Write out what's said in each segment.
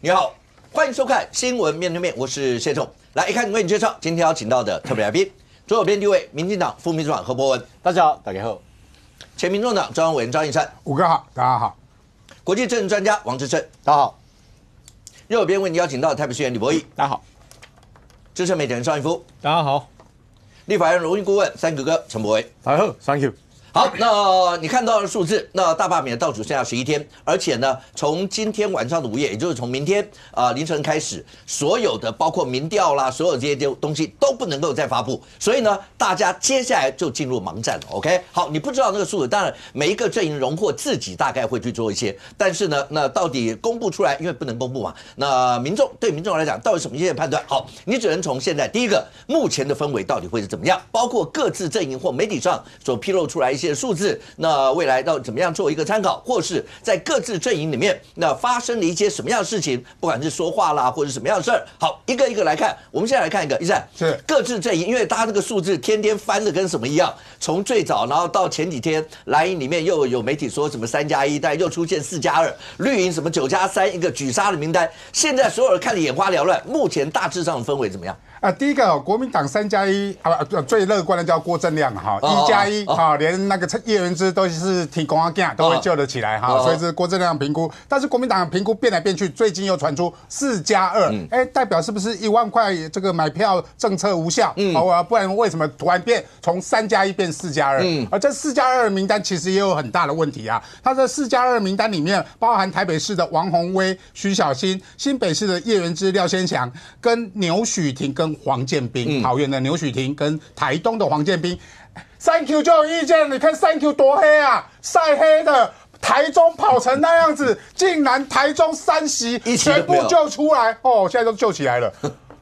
你好，欢迎收看《新闻面对面》，我是谢仲。来，一看为你介绍今天邀请到的特别来宾，左手边第一位，民进党副秘书长何博文，大家好，大家好。前民众党中央委员张义善，五哥好，大家好。国际政治专家王志胜，大家好。右手边为你邀请到的台北市议员李博义，大家好。资深媒体人邵逸夫，大家好。立法院荣誉顾问三哥哥陈柏惟，大家好 ，Thank you。好，那你看到的数字，那大罢免倒数剩下11天，而且呢，从今天晚上的午夜，也就是从明天凌晨开始，所有的包括民调啦，所有这些东西都不能够再发布，所以呢，大家接下来就进入盲战了。OK， 好，你不知道那个数字，当然每一个阵营荣获自己大概会去做一些，但是呢，那到底公布出来，因为不能公布嘛，那对民众来讲，到底什么一些判断？好，你只能从现在第一个目前的氛围到底会是怎么样，包括各自阵营或媒体上所披露出来一些数字，那未来要怎么样做一个参考，或是在各自阵营里面，那发生了一些什么样的事情，不管是说话啦，或者是什么样的事儿。好，一个一个来看。我们现在来看一个，一善是各自阵营，因为大家这个数字天天翻的跟什么一样，从最早然后到前几天蓝营里面又有媒体说什么3+1，但又出现4+2，绿营什么9+3，一个举杀的名单。现在所有人看得眼花缭乱，目前大致上的氛围怎么样？第一个国民党3+1最乐观的叫郭正亮哈，1+1哈，连那个叶元之都是提供啊都会救得起来哈，所以这是郭正亮评估。但是国民党评估变来变去，最近又传出4+2，代表是不是1万块这个买票政策无效？不然为什么突然从3+1变4+2？而这4+2名单其实也有很大的问题啊。它这4+2名单里面包含台北市的王宏威、徐小新，新北市的叶元之、廖先祥，跟牛许婷跟黄建斌，桃园的牛许婷跟台东的黄建斌，3Q 就有意见，你看3Q 多黑啊，晒黑的。台中跑成那样子，竟然台中3席全部救出来哦，现在都救起来了。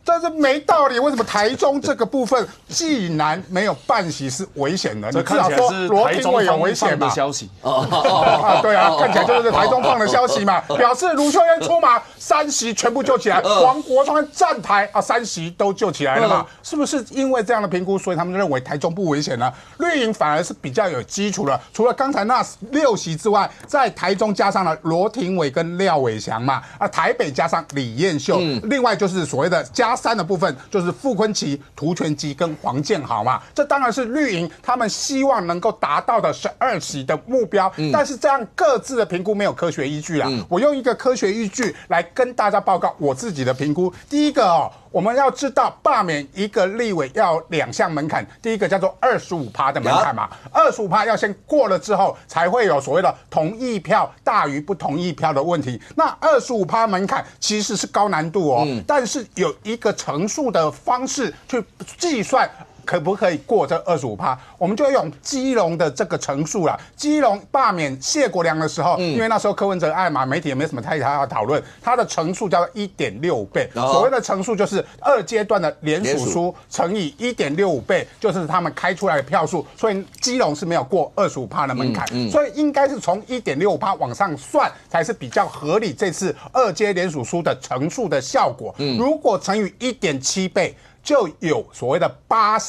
这是没道理，为什么台中这个部分既然没有半席是危险的？你至少说罗廷伟有危险嘛？消息对啊，看起来就是台中放的消息嘛，表示卢秀燕出马，3席全部救起来，黄国昌站台3席都救起来了嘛？是不是因为这样的评估，所以他们认为台中不危险呢？绿营反而是比较有基础的，除了刚才那6席之外，在台中加上了罗廷伟跟廖伟翔嘛，台北加上李彦秀，另外就是所谓的加3的部分就是傅昆萁、涂全基跟黄建豪嘛，这当然是绿营他们希望能够达到的12席的目标，但是这样各自的评估没有科学依据啦。我用一个科学依据来跟大家报告我自己的评估。第一个我们要知道罢免一个立委要2项门槛，第一个叫做25%的门槛嘛，25%要先过了之后，才会有所谓的同意票大于不同意票的问题。那25%门槛其实是高难度但是有一个乘数的方式去计算。可不可以过这25%？我们就用基隆的这个乘数啦。基隆罢免谢国良的时候，因为那时候柯文哲案嘛，媒体也没什么太大的讨论，它的乘数叫做1.65倍。所谓的乘数就是2阶段的联署书乘以1.65倍，就是他们开出来的票数。所以基隆是没有过25%的门槛，所以应该是从1.65%往上算才是比较合理。这次2阶联署书的乘数的效果，如果乘以1.7倍。就有所谓的8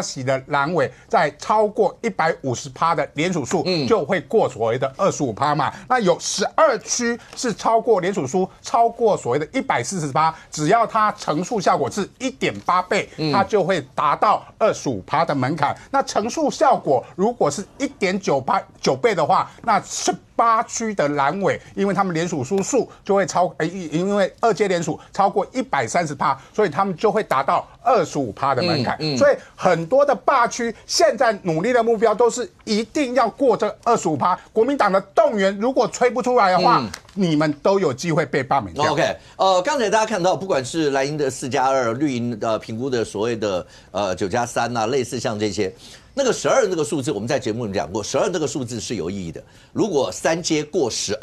席的蓝委，在超过150%的联署数，就会过所谓的25%嘛。那有12区是超过联署数超过所谓的140%，只要它乘数效果是1.8倍，它就会达到25%的门槛。那乘数效果如果是1.9倍的话，那18区的蓝委，因为他们联署数就会因为2阶联署超过130%，所以他们就会达到25%的门槛。所以很多的罢区现在努力的目标都是一定要过这25%。国民党的动员如果吹不出来的话，你们都有机会被罢免掉。OK， 刚才大家看到，不管是蓝营的4+2，绿营评估的所谓的9+3啊，类似像这些。那个12这个数字，我们在节目里讲过，12这个数字是有意义的。如果3阶过12，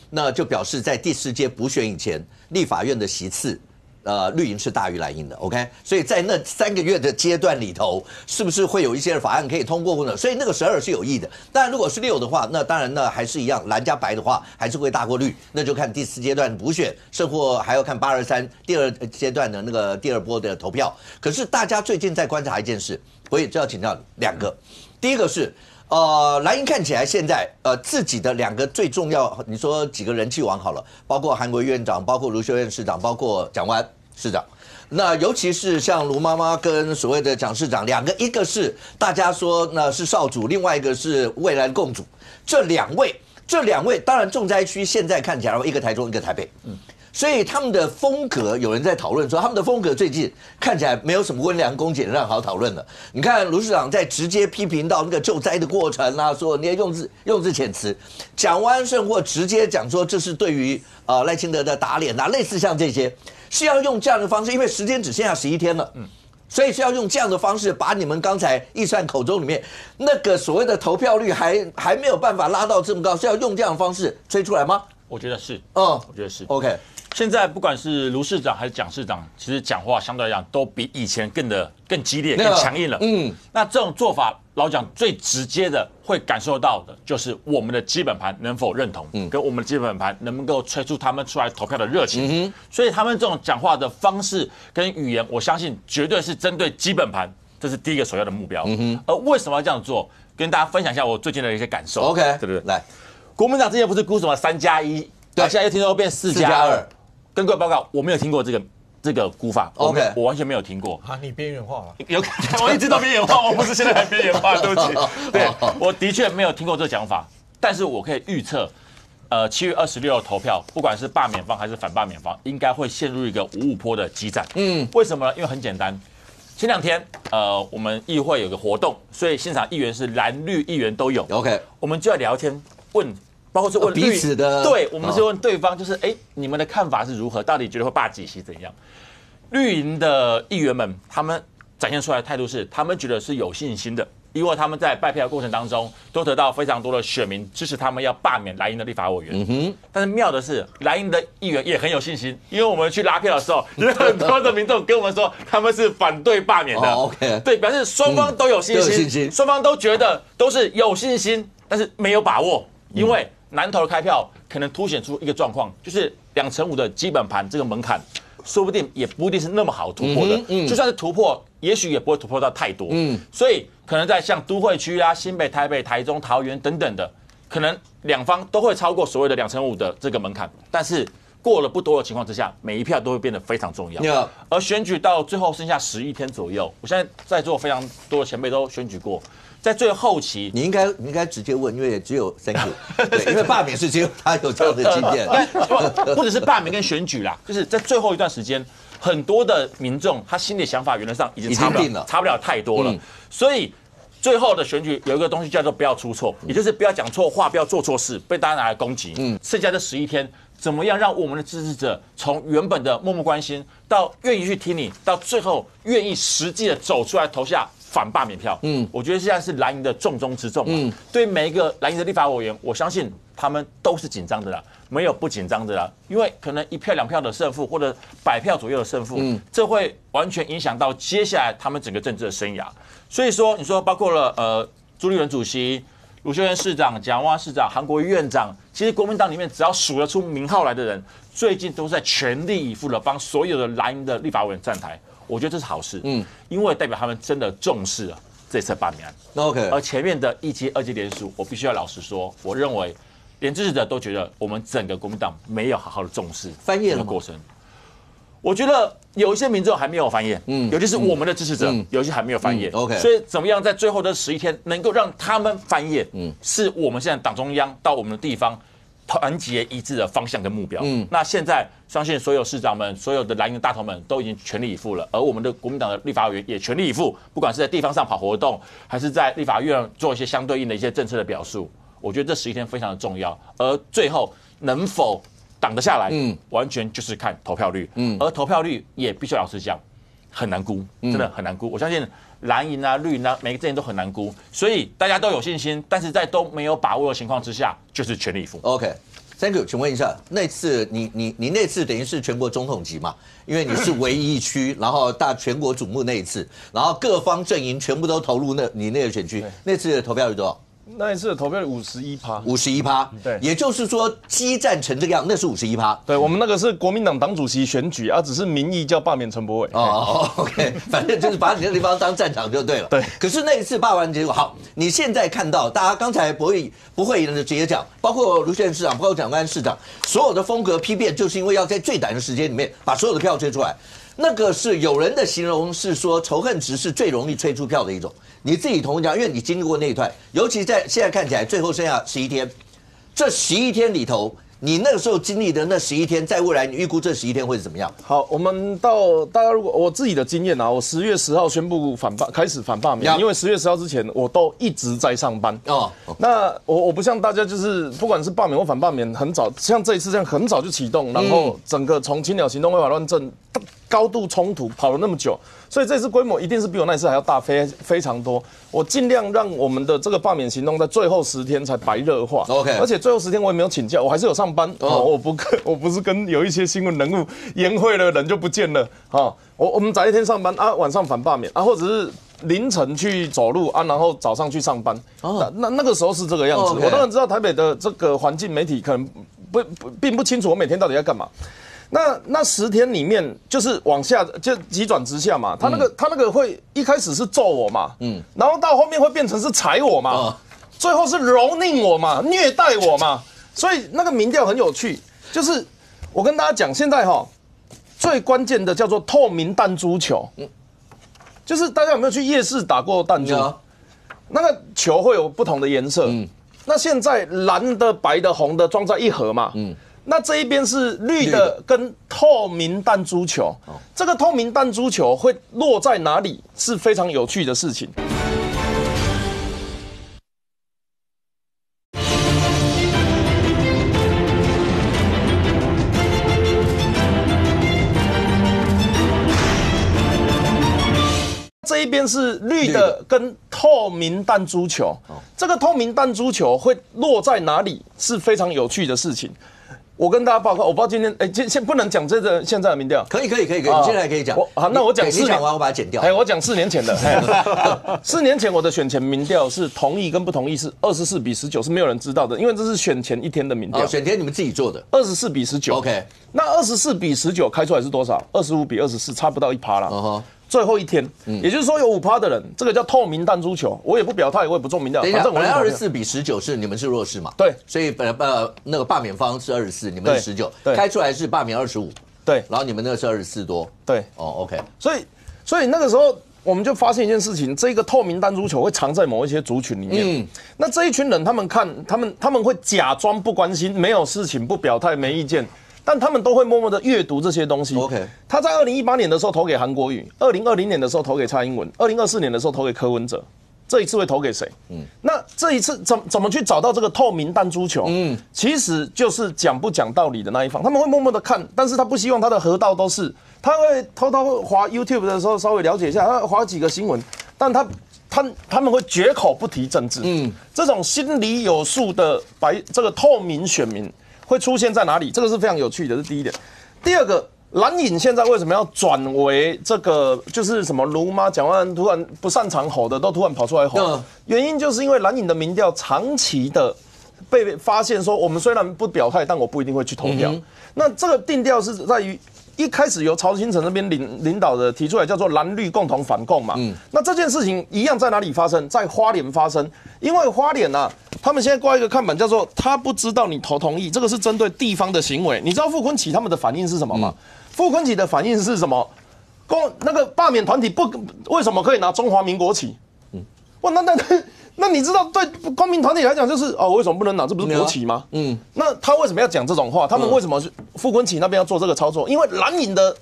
那就表示在第4阶补选以前，立法院的席次，绿营是大于蓝营的 ，OK？ 所以在那3个月的阶段里头，是不是会有一些法案可以通过呢？所以那个12是有意义的。当然，如果是6的话，那当然还是一样，蓝加白的话还是会大过绿，那就看第4阶段补选，甚或还要看823第2阶段的那个第2波的投票。可是大家最近在观察一件事，我也就要请教你2个，第一个是。蓝营看起来现在自己的2个最重要，你说几个人气王好了，包括韩国瑜院长，包括卢秀燕市长，包括蒋万市长。那尤其是像卢妈妈跟所谓的蒋市长2个，一个是大家说那是少主，另外一个是未来的共主。这两位当然重灾区现在看起来一个台中，一个台北。所以他们的风格，有人在讨论说，他们的风格最近看起来没有什么温良恭俭让好讨论了。你看卢市长在直接批评到那个救灾的过程啊，说那些用字遣词，蒋万安甚或直接讲说这是对于赖清德的打脸啊，类似像这些，是要用这样的方式，因为时间只剩下11天了，所以是要用这样的方式把你们刚才预算口中里面那个所谓的投票率还没有办法拉到这么高，是要用这样的方式吹出来吗？我觉得是，我觉得是。OK。现在不管是卢市长还是蒋市长，其实讲话相对来讲都比以前更激烈、更强硬了。那这种做法，老蒋最直接的会感受到的就是我们的基本盘能否认同，跟我们的基本盘能不能够催出他们出来投票的热情。所以他们这种讲话的方式跟语言，我相信绝对是针对基本盘，这是第一个首要的目标。而为什么要这样做？跟大家分享一下我最近的一些感受。OK， 对不对？来，国民党之前不是估什么3+1，对，现在又听说变4+2。跟各位报告，我没有听过这个估法 ，OK， 我完全没有听过。你边缘化了？有，我一直都边缘化，我不是现在还边缘化，对不起。对，我的确没有听过这个讲法，但是我可以预测，7月26投票，不管是罢免方还是反罢免方，应该会陷入一个5-5波的激战。为什么呢？因为很简单，前2天我们议会有个活动，所以现场议员是蓝绿议员都有。OK， 我们就要聊天问。包括是问彼此的，对，我们是问对方，就是你们的看法是如何？到底觉得会霸几席怎样？绿营的议员们，他们展现出来的态度是，他们觉得是有信心的，因为他们在拜票的过程当中都得到非常多的选民支持，他们要罢免蓝营的立法委员。但是妙的是，蓝营的议员也很有信心，因为我们去拉票的时候，有很多的民众跟我们说，他们是反对罢免的。OK， 对，表示双方都有信心，双方都觉得都是有信心，但是没有把握，因为南投的开票可能凸显出一个状况，就是2成5的基本盘这个门槛，说不定也不一定是那么好突破的。就算是突破，也许也不会突破到太多。所以可能在像都会区啊、新北、台北、台中、桃园等等的，可能2方都会超过所谓的2成5的这个门槛。但是过了不多的情况之下，每一票都会变得非常重要。而选举到最后剩下11天左右，我现在在座非常多的前辈都选举过。在最后期，你应该直接问，因为只有3个，对，因为罢免是只有他有这样的经验，或者是罢免跟选举啦，就是在最后一段时间，很多的民众他心里想法原则上已经差不了太多了，所以最后的选举有一个东西叫做不要出错，也就是不要讲错话，不要做错事，被大家拿来攻击。剩下这11天，怎么样让我们的支持者从原本的默默关心，到愿意去听你，到最后愿意实际的走出来投下反罢免票，我觉得现在是蓝营的重中之重。对每一个蓝营的立法委员，我相信他们都是紧张的啦，没有不紧张的啦，因为可能1票2票的胜负，或者100票左右的胜负，这会完全影响到接下来他们整个政治的生涯。所以说，你说包括了朱立伦主席、卢秀燕市长、蒋万安市长、韩国瑜院长，其实国民党里面只要数得出名号来的人，最近都在全力以赴的帮所有的蓝营的立法委员站台。我觉得这是好事，因为代表他们真的重视了这次罢免案。OK， 而前面的1阶、2阶联署，我必须要老实说，我认为连支持者都觉得我们整个国民党没有好好的重视翻页的过程。我觉得有一些民众还没有翻页，尤其是我们的支持者，有一些还没有翻页。OK， 所以怎么样在最后的11天能够让他们翻页，是我们现在党中央到我们的地方团结一致的方向跟目标。那现在相信所有市长们、所有的蓝营大头们都已经全力以赴了，而我们的国民党的立法委员也全力以赴，不管是在地方上跑活动，还是在立法院做一些相对应的一些政策的表述。我觉得这11天非常的重要，而最后能否挡得下来，完全就是看投票率。而投票率也必须老实讲，很难估，真的很难估。我相信蓝营啊、绿营啊，每个阵营都很难估，所以大家都有信心，但是在都没有把握的情况之下，就是全力以赴。OK。Thank you， 请问一下，那次你那次等于是全国总统级嘛？因为你是唯一一区，然后大全国瞩目那一次，然后各方阵营全部都投入你那个选区，那次的投票率多少？那一次的投票率51%，对，也就是说激战成这个样，那是51%。对，我们那个是国民党党主席选举啊，只是民意叫罢免陈柏惟。OK， 反正就是把你的地方当战场就对了。对。可是那一次罢完结果好，你现在看到大家刚才不会的直接讲，包括卢秀燕市长，包括蒋万安市长，所有的风格批变，就是因为要在最短的时间里面把所有的票吹出来。那个是有人的形容是说仇恨值是最容易吹出票的一种，你自己同意讲，因为你经历过那一段，尤其在现在看起来最后剩下11天，这11天里头，你那个时候经历的那11天，在未来你预估这11天会是怎么样？好，我们到大家如果我自己的经验啊，我10月10号宣布开始反罢免，因为10月10号之前我都一直在上班哦。那我不像大家就是不管是罢免或反罢免，很早像这一次这样很早就启动，然后整个从青鸟行动、违法乱政高度冲突跑了那么久，所以这次规模一定是比我那次还要大非常多。我尽量让我们的这个罢免行动在最后10天才白热化。OK， 而且最后10天我也没有请假，我还是有上班。我不是跟有一些新闻人物宴会了人就不见了。我们早一天上班啊，晚上反罢免啊，或者是凌晨去走路啊，然后早上去上班。那个时候是这个样子。我当然知道台北的这个环境媒体可能并不清楚我每天到底在干嘛。那10天里面就是往下就急转直下嘛，他那个会一开始是揍我嘛，然后到后面会变成是踩我嘛，最后是蹂躏我嘛，虐待我嘛，所以那个民调很有趣，就是我跟大家讲，现在最关键的叫做透明弹珠球，就是大家有没有去夜市打过弹珠？那个球会有不同的颜色，那现在蓝的、白的、红的装在一盒嘛，那这一边是绿的跟透明弹珠球，这个透明弹珠球会落在哪里是非常有趣的事情。这一边是绿的跟透明弹珠球，这个透明弹珠球会落在哪里是非常有趣的事情。我跟大家报告，我不知道今天先不能讲这个现在的民调，可以，你现在可以讲。好，那我讲4年，你讲完我把它剪掉。我讲4年前的。4年前我的选前民调是同意跟不同意是24-19，是没有人知道的，因为这是选前1天的民调。选前你们自己做的，24-19。OK， 那24-19开出来是多少？25-24，差不到1%了。最后1天，也就是说有5%的人，这个叫透明弹珠球，我也不表态，我也不做民调。等一下，本来24-19是你们是弱势嘛？对，所以那个罢免方是24，你们是19，开出来是罢免25，对，然后你们那个是24多，对，OK， 所以那个时候我们就发现一件事情，这个透明弹珠球会藏在某一些族群里面。那这一群人，他们会假装不关心，没有事情，不表态，没意见。但他们都会默默的阅读这些东西。OK， 他在2018年的时候投给韩国瑜，2020年的时候投给蔡英文，2024年的时候投给柯文哲，这一次会投给谁？那这一次怎么去找到这个透明弹珠球？其实就是讲不讲道理的那一方，他们会默默的看，但是他不希望他的河道都是，他会偷偷滑 YouTube 的时候稍微了解一下，他滑几个新闻，但他们会绝口不提政治。这种心里有数的这个透明选民。会出现在哪里？这个是非常有趣的，是第一点。第二个，蓝营现在为什么要转为这个，就是什么卢妈讲完突然不擅长吼的，都突然跑出来吼。原因就是因为蓝营的民调长期的被发现说，我们虽然不表态，但我不一定会去投票。那这个定调是在于一开始由曹新成那边领导的提出来，叫做蓝绿共同反共嘛。那这件事情一样在哪里发生？在花莲发生，因为花莲啊。他们现在挂一个看板，叫做“他不知道你投同意”，这个是针对地方的行为。你知道傅崐萁他们的反应是什么吗？傅崐萁的反应是什么？那个罢免团体为什么可以拿中华民国旗？哇，那你知道对公民团体来讲就是为什么不能拿？这不是国旗吗？那他为什么要讲这种话？他们为什么傅崐萁那边要做这个操作？因为蓝营的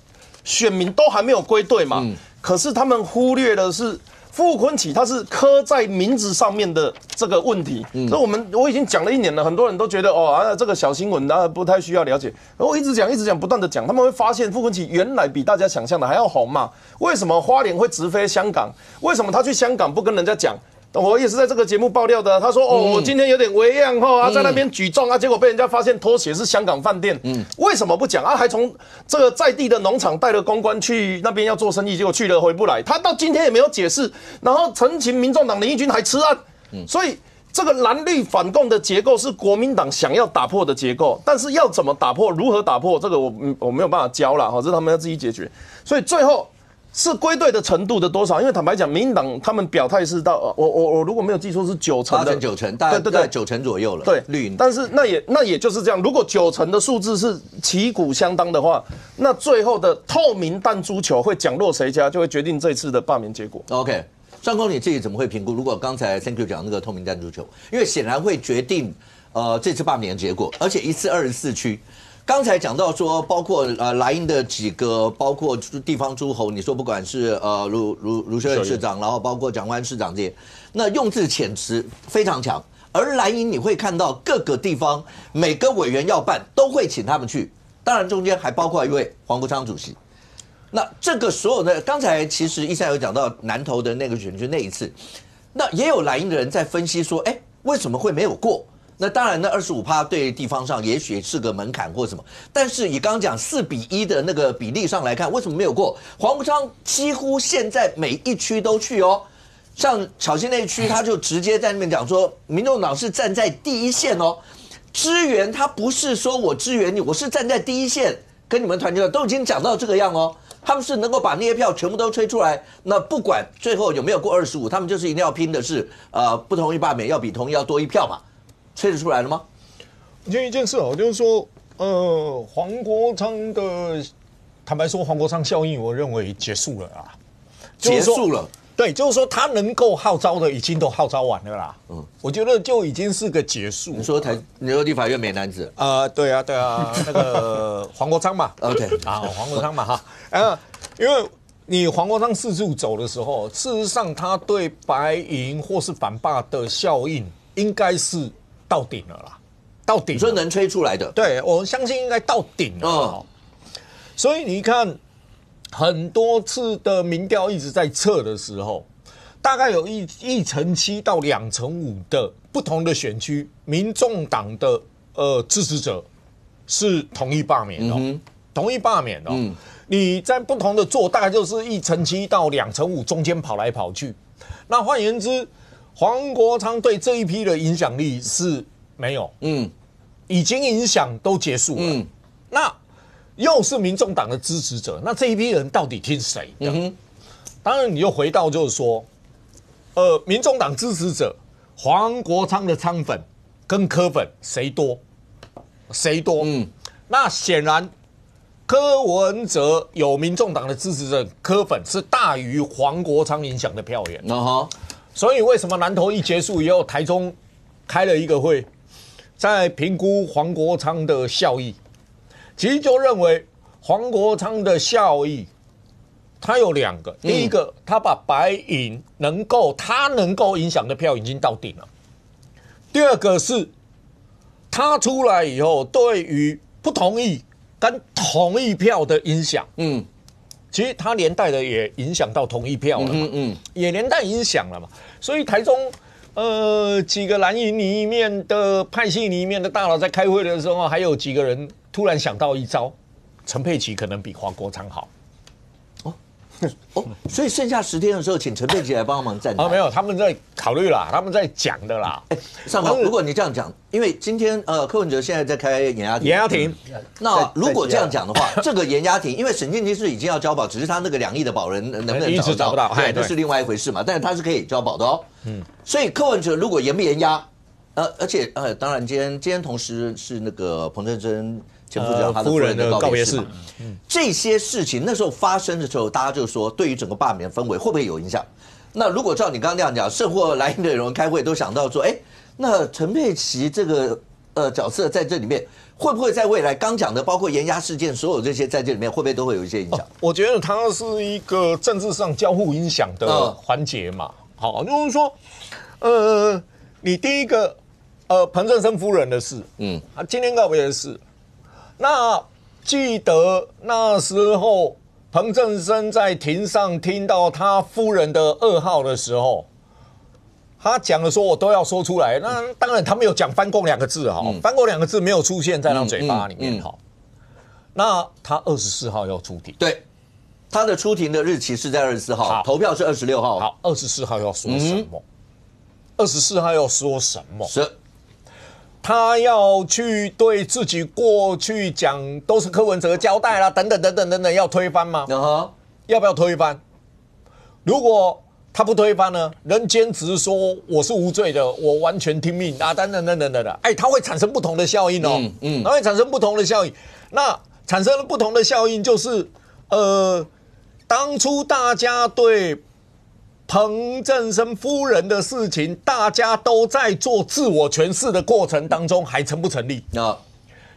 选民都还没有归队嘛。可是他们忽略的是。傅崐萁他是刻在名字上面的这个问题，所以我已经讲了1年了，很多人都觉得这个小新闻不太需要了解。我一直讲，不断的讲，他们会发现傅崐萁原来比大家想象的还要红嘛？为什么花莲会直飞香港？为什么他去香港不跟人家讲？我也是在这个节目爆料的。他说我今天有点微恙在那边举重结果被人家发现拖鞋是香港饭店。为什么不讲还从这个在地的农场带了公关去那边要做生意，结果去了回不来。他到今天也没有解释，然后陈情民众党林义君还吃案。所以这个蓝绿反共的结构是国民党想要打破的结构，但是要怎么打破、如何打破，这个我没有办法教啦，这是他们要自己解决。所以最后是归队的程度的多少？因为坦白讲，民进党他们表态是到我如果没有记错是9成的， 8成9成，大概9成左右了。对，绿营，但是那也就是这样，如果9成的数字是旗鼓相当的话，那最后的透明弹珠球会奖落谁家，就会决定这次的罢免结果。OK。上空你自己怎么会评估？如果刚才 Thank you 讲那个透明弹珠球，因为显然会决定这次罢免的结果，而且一次24区。刚才讲到说，包括莱茵的几个，包括地方诸侯，你说不管是卢秀燕市长，然后包括蒋万市长这些，那用字遣词非常强。而莱茵你会看到各个地方每个委员要办都会请他们去，当然中间还包括一位黄国昌主席。那这个所有的，刚才其实一山有讲到南投的那个选区那一次，那也有莱茵的人在分析说，为什么会没有过？那当然，那25%对地方上也许是个门槛或什么，但是以刚刚讲4:1的那个比例上来看，为什么没有过？黄国昌几乎现在每一区都去哦，像草溪那一区，他就直接在那边讲说，民众党是站在第一线哦，支援他不是说我支援你，我是站在第一线跟你们团结，都已经讲到这个样哦。他们是能够把那些票全部都吹出来，那不管最后有没有过25，他们就是一定要拼的是，不同意罢免要比同意要多1票嘛，吹得出来了吗？就一件事哦，就是说，黄国昌的，坦白说，黄国昌效应，我认为结束了啊，结束了。对，就是说他能够号召的已经都号召完了啦。我觉得就已经是个结束。你说立法院美男子对啊，那个黄国昌嘛，OK 黄国昌嘛哈，因为你黄国昌四处走的时候，事实上他对白银或是反罢的效应应该是到顶了啦，到顶。你说能吹出来的？对，我相信应该到顶了。所以你看。很多次的民调一直在测的时候，大概有1/7到2/5的不同的选区，民众党的支持者是同意罢免哦，同意罢免哦。你在不同的做，大概就是1/7到2/5中间跑来跑去。那换言之，黄国昌对这一批的影响力是没有，已经影响都结束了。那又是民众党的支持者，那这一批人到底听谁的？当然，你又回到就是说，民众党支持者黄国昌的仓粉跟柯粉谁多？谁多？那显然柯文哲有民众党的支持者，柯粉是大于黄国昌影响的票源。所以为什么南投一结束以后，台中开了一个会，在评估黄国昌的效益？其实就认为黄国昌的效益，他有2个。第一个，他把白银能够影响的票已经到顶了。第二个是，他出来以后，对于不同意跟同意票的影响，其实他连带的也影响到同意票了嘛，也连带影响了嘛。所以台中几个蓝营里面的派系里面的大佬在开会的时候，还有几个人突然想到一招，陈佩琪可能比黄国昌好。所以剩下10天的时候，请陈佩琪来帮忙站台。没有，他们在考虑啦，他们在讲的啦。上峰，如果你这样讲，因为今天柯文哲现在在开延押庭，那如果这样讲的话，这个延押庭，因为沈建基是已经要交保，只是他那个2亿的保人能不能一直找不到，对，那是另外一回事嘛。但是他是可以交保的哦。所以柯文哲如果延不延押，而且当然今天同时是那个彭政珍前副长他的夫人的告别式嘛，这些事情那时候发生的时候，大家就说对于整个罢免氛围会不会有影响？那如果照你刚刚那样讲，甚或莱茵的人开会都想到说，那陈佩琪这个角色在这里面会不会在未来刚讲的包括延押事件，所有这些在这里面会不会都会有一些影响？我觉得它是一个政治上交互影响的环节嘛。好，就是说，你第一个彭政生夫人的事，今天告别的事。那记得那时候彭政生在庭上听到他夫人的噩耗的时候，他讲的说我都要说出来。那当然他没有讲翻供2个字哈，翻供2个字没有出现在他嘴巴里面哈。那他24号要出庭，对，他的出庭的日期是在24号，投票是26号。好，24号要说什么24号要说什么？是，他要去对自己过去讲都是柯文哲交代啦，等等等等等等，要推翻吗？要不要推翻？如果他不推翻呢？人坚持说我是无罪的，我完全听命啊，等等等等等等，哎，它会产生不同的效应哦，它会产生不同的效应。那产生了不同的效应，就是当初大家对彭正生夫人的事情，大家都在做自我诠释的过程当中，还成不成立？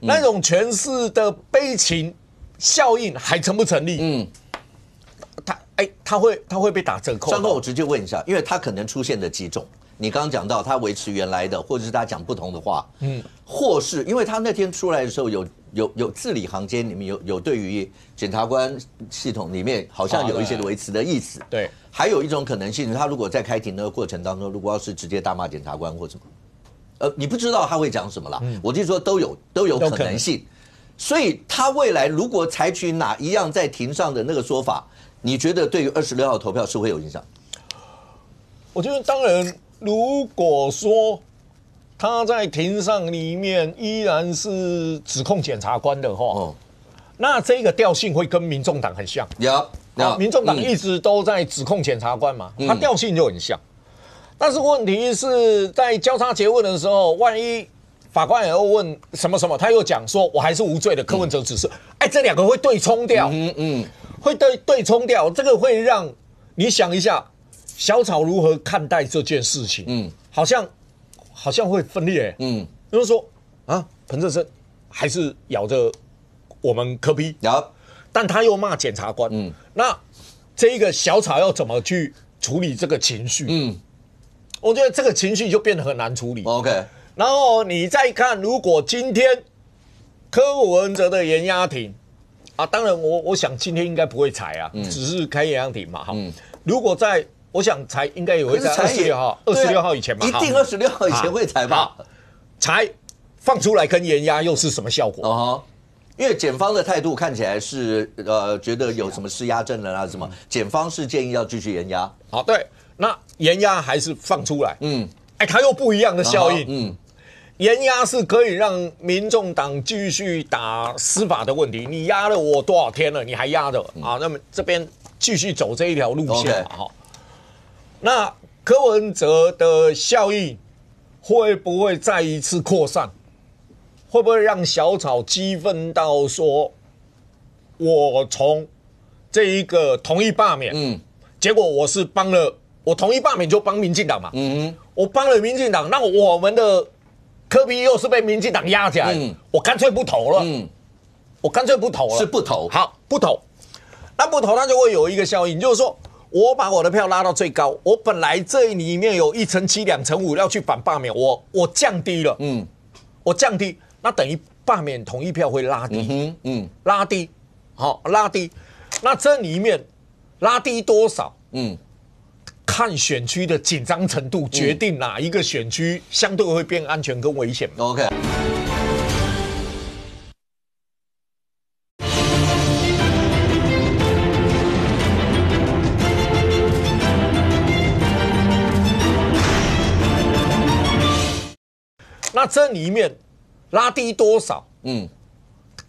那种诠释的悲情效应还成不成立？他会被打折扣。张哥，我直接问一下，因为他可能出现的几种，你刚刚讲到他维持原来的，或者是他讲不同的话，或是因为他那天出来的时候有字里行间里面有对于检察官系统里面好像有一些维持的意思，对。还有一种可能性，他如果在开庭的过程当中，如果要是直接大骂检察官或什么，你不知道他会讲什么啦。我就说都有可能性，所以他未来如果采取哪一样在庭上的那个说法，你觉得对于26号投票是会有影响？我觉得当然，如果说他在庭上里面依然是指控检察官的话，那这个调性会跟民众党很像。民众党一直都在指控检察官嘛，他调性就很像。但是问题是在交叉诘问的时候，万一法官也要问什么什么，他又讲说我还是无罪的，柯文哲只是，这两个会对冲掉，会对冲掉，这个会让你想一下，小草如何看待这件事情？好像会分裂，就是说啊，彭正生还是咬着我们柯 P，但他又骂检察官，那这一个小草要怎么去处理这个情绪？我觉得这个情绪就变得很难处理。OK， 然后你再看，如果今天柯文哲的延押庭啊，当然我想今天应该不会裁啊，只是开延押庭嘛，如果在我想裁应该也会在26号以前嘛，一定26号以前会裁吧？裁放出来跟延押又是什么效果？因为检方的态度看起来是觉得有什么施压证人啊什么，检方是建议要继续延押。好，对，那延押还是放出来？它又不一样的效应。延押是可以让民众党继续打司法的问题，你压了我多少天了，你还压着啊？那么这边继续走这一条路线嘛？哈，那柯文哲的效应会不会再一次扩散？会不会让小草激愤到说，我从这一个同意罢免，结果我是帮了，我同意罢免就帮民进党嘛，我帮了民进党，那我们的柯 P 又是被民进党压起来，我干脆不投了，我干脆不投了，是不投，好不投，那不投它就会有一个效应，就是说我把我的票拉到最高，我本来这里面有1成7、2成5要去反罢免，我降低了，我降低。那等于罢免同意票会拉低，拉低，好，拉低。那这里面拉低多少？看选区的紧张程度决定哪一个选区相对会变安全跟危险。OK。那这里面拉低多少？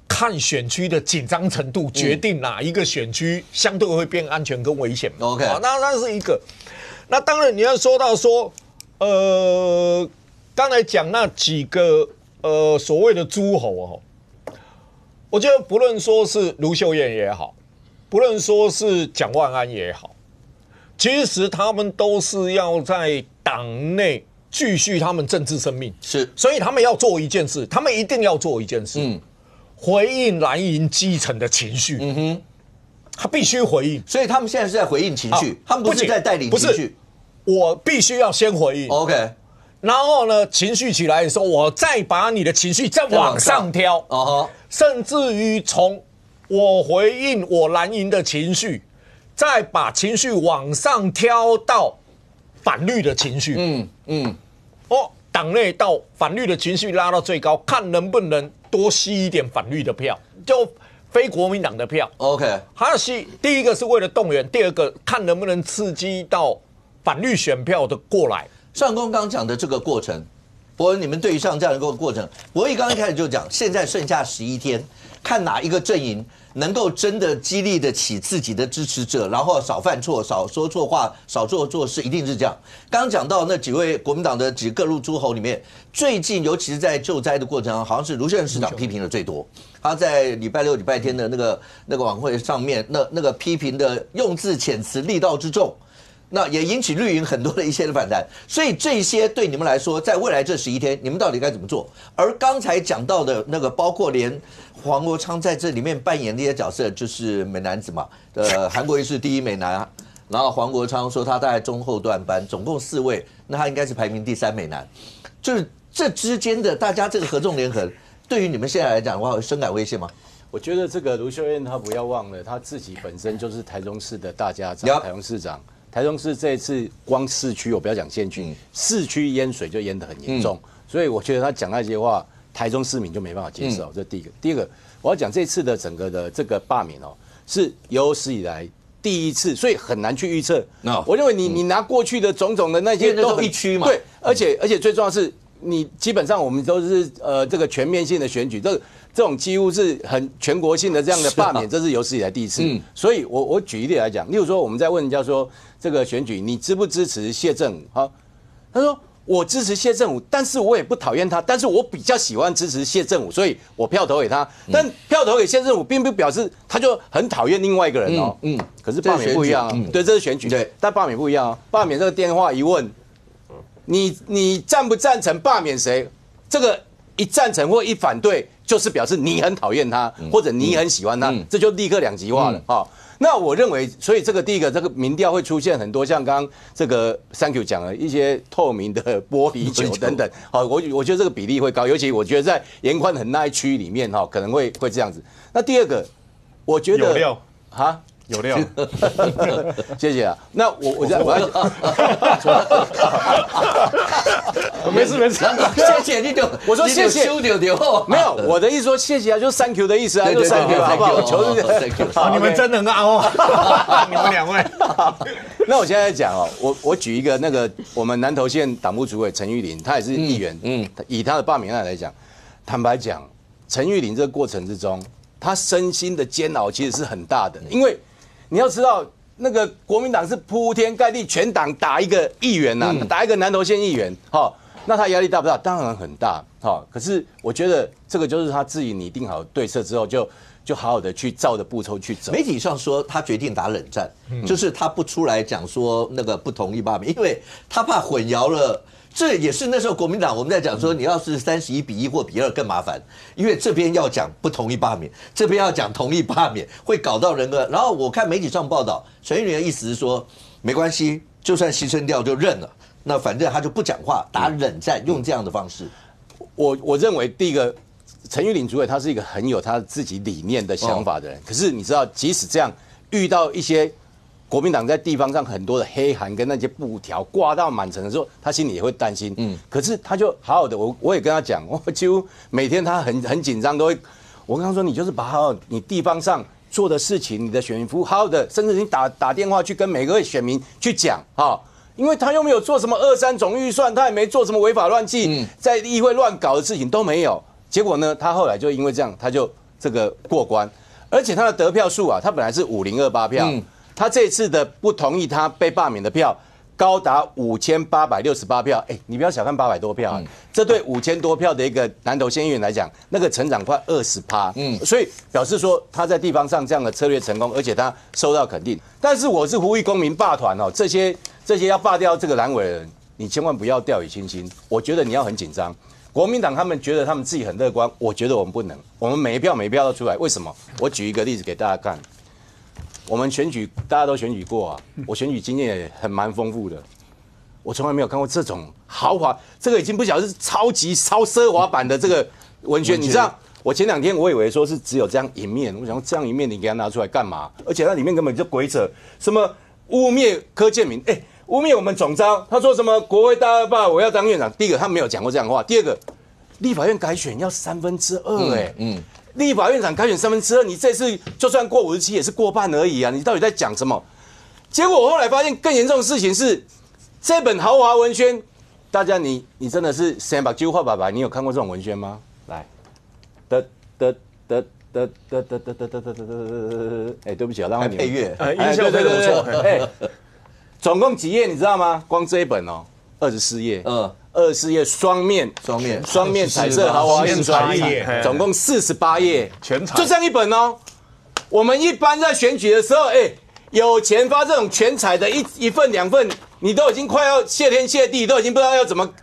看选区的紧张程度决定哪一个选区相对会变安全跟危险。OK， 那是一个。那当然你要说到说，刚才讲那几个所谓的诸侯哦，我觉得不论说是卢秀燕也好，不论说是蒋万安也好，其实他们都是要在党内继续他们政治生命，是，所以他们要做一件事，他们一定要做一件事，回应蓝营基层的情绪，他必须回应，所以他们现在是在回应情绪，他们不是在带领情绪，我必须要先回应 ，OK， 然后呢，情绪起来的时候，我再把你的情绪再往上挑，甚至于从我回应我蓝营的情绪，再把情绪往上挑到反绿的情绪，党内到反绿的情绪拉到最高，看能不能多吸一点反绿的票，就非国民党的票。OK， 他吸第一个是为了动员，第二个看能不能刺激到反绿选票的过来。上公刚讲的这个过程，伯恩，你们对于像这样一个过程，伯义刚一开始就讲，现在剩下11天，看哪一个阵营能够真的激励得起自己的支持者，然后少犯错、少说错话、少做事，一定是这样。刚刚讲到那几位国民党的各路诸侯里面，最近尤其是在救灾的过程中，好像是卢秀燕市长批评的最多。他在礼拜六、礼拜天的那个晚会上面，那个批评的用字遣词力道之重。那也引起绿营很多的一些的反弹，所以这些对你们来说，在未来这11天，你们到底该怎么做？而刚才讲到的那个，包括连黄国昌在这里面扮演的一些角色，就是美男子嘛，韩国瑜是第一美男，然后黄国昌说他大概中后段班，总共4位，那他应该是排名第3美男，就是这之间的大家这个合纵连横，对于你们现在来讲的话，深感威胁吗？我觉得这个卢秀燕她不要忘了，她自己本身就是台中市的大家长，台中市长。台中市这一次光市区，我不要讲县区，市区淹水就淹得很严重，所以我觉得他讲那些话，台中市民就没办法接受。这第一个，第二个，我要讲这次的整个的这个罢免哦，是有史以来第一次，所以很难去预测。我认为你拿过去的种种的那些都一区嘛，对，而且最重要的是，你基本上我们都是这个全面性的选举，这种几乎是很全国性的这样的罢免，这是有史以来第一次。所以我举一例来讲，例如说我们在问人家说这个选举你支不支持谢震武？哈，他说我支持谢震武，但是我也不讨厌他，但是我比较喜欢支持谢震武，所以我票投给他。但票投给谢震武，并不表示他就很讨厌另外一个人哦。可是罢免不一样啊，对，这是选举。对，但罢免不一样啊，罢免这个电话一问，你赞不赞成罢免谁？这个一赞成或一反对，就是表示你很讨厌他，或者你很喜欢他，这就立刻两极化了啊。那我认为，所以这个第一个，这个民调会出现很多像刚刚这个 Thank you 讲了一些透明的玻璃球等等。好，我觉得这个比例会高，尤其我觉得在严宽很那一区里面哈，可能会这样子。那第二个，我觉得有料哈。有料，谢谢啊。那我要没事，谢谢你就我说谢谢，没有我的意思说谢谢啊，就是 Thank you 的意思啊，就 Thank you 好不好？求是 Thank you， 你们真的很凹啊，你们2位。那我现在讲哦，我举一个那个我们南投县党部主委陈玉林，他也是议员，以他的罢免案来讲，坦白讲，陈玉林这个过程之中，他身心的煎熬其实是很大的，因为你要知道，那个国民党是铺天盖地，全党打一个议员呐，打一个南投县议员，哈，那他压力大不大？当然很大，哈。可是我觉得这个就是他自己拟定好对策之后，就好好的去照着步骤去走。媒体上说他决定打冷战，就是他不出来讲说那个不同意罢免，因为他怕混淆了。这也是那时候国民党我们在讲说，你要是31-1或比2更麻烦，因为这边要讲不同意罢免，这边要讲同意罢免，会搞到人格。然后我看媒体上报道，陈玉林的意思是说，没关系，就算牺牲掉就认了，那反正他就不讲话，打冷战，用这样的方式。我认为第一个，陈玉林主委他是一个很有他自己理念的想法的人，可是你知道，即使这样，遇到一些国民党在地方上很多的黑函跟那些布条挂到满城的时候，他心里也会担心。可是他就好好的，我也跟他讲，我几乎每天他很紧张，都会我跟他说，你就是把好你地方上做的事情，你的选民服务好好的，甚至你打电话去跟每个位选民去讲啊，因为他又没有做什么23总预算，他也没做什么违法乱纪，在议会乱搞的事情都没有。结果呢，他后来就因为这样，他就这个过关，而且他的得票数啊，他本来是5028票。他这次的不同意他被罢免的票高达5868票，你不要小看800多票，这对5000多票的一个南投县议员来讲，那个成长快20%，所以表示说他在地方上这样的策略成功，而且他受到肯定。但是我是呼吁公民罢团哦，这些要罢掉这个蓝委的人，你千万不要掉以轻心，我觉得你要很紧张。国民党他们觉得他们自己很乐观，我觉得我们不能，我们每一票都出来，为什么？我举一个例子给大家看。我们选举，大家都选举过啊，我选举经验也蛮丰富的，我从来没有看过这种豪华，这个已经不晓得是超奢华版的这个文宣。你知道，我前2天我以为说是只有这样一面，我想这样一面你给他拿出来干嘛？而且它里面根本就鬼扯，什么污蔑柯建铭，污蔑我们总召，他说什么国会大恶霸，我要当院长。第一个他没有讲过这样的话，第二个立法院改选要2/3，立法院长改选2/3，你这次就算过57也是过半而已啊！你到底在讲什么？结果我后来发现更严重的事情是，这本豪华文宣大家你真的是先把几乎画白白，你有看过这种文宣吗？来，哎，对不起啊，让我配乐，音效配的不错。哎，总共几页你知道吗？光这一本哦，24页，24页双面彩色豪华印刷，总共48页，全彩就这样一本哦。我们一般在选举的时候，哎，有钱发这种全彩的一份2份，你都已经快要谢天谢地，都已经不知道要怎么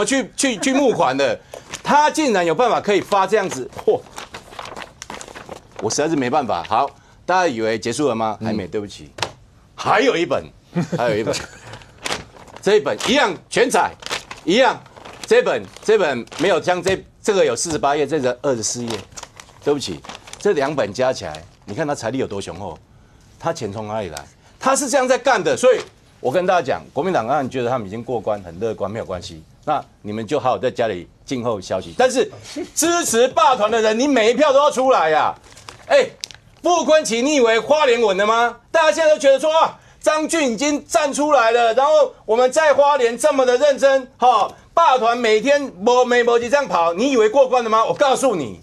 去募款了。他竟然有办法可以发这样子，嚯！我实在是没办法。好，大家以为结束了吗？还没，对不起，还有一本，这一本一样全彩，一样。这本没有像这个有48页，这个24页。对不起，这2本加起来，你看他财力有多雄厚，他钱从哪里来？他是这样在干的。所以我跟大家讲，国民党当然觉得他们已经过关，很乐观，没有关系。那你们就好好在家里静候消息。但是支持霸团的人，你每一票都要出来呀！哎，傅昆萁，你以为花莲稳了吗？大家现在都觉得说啊，张俊已经站出来了，然后我们在花莲这么的认真，霸团每天没这样跑，你以为过关了吗？我告诉你，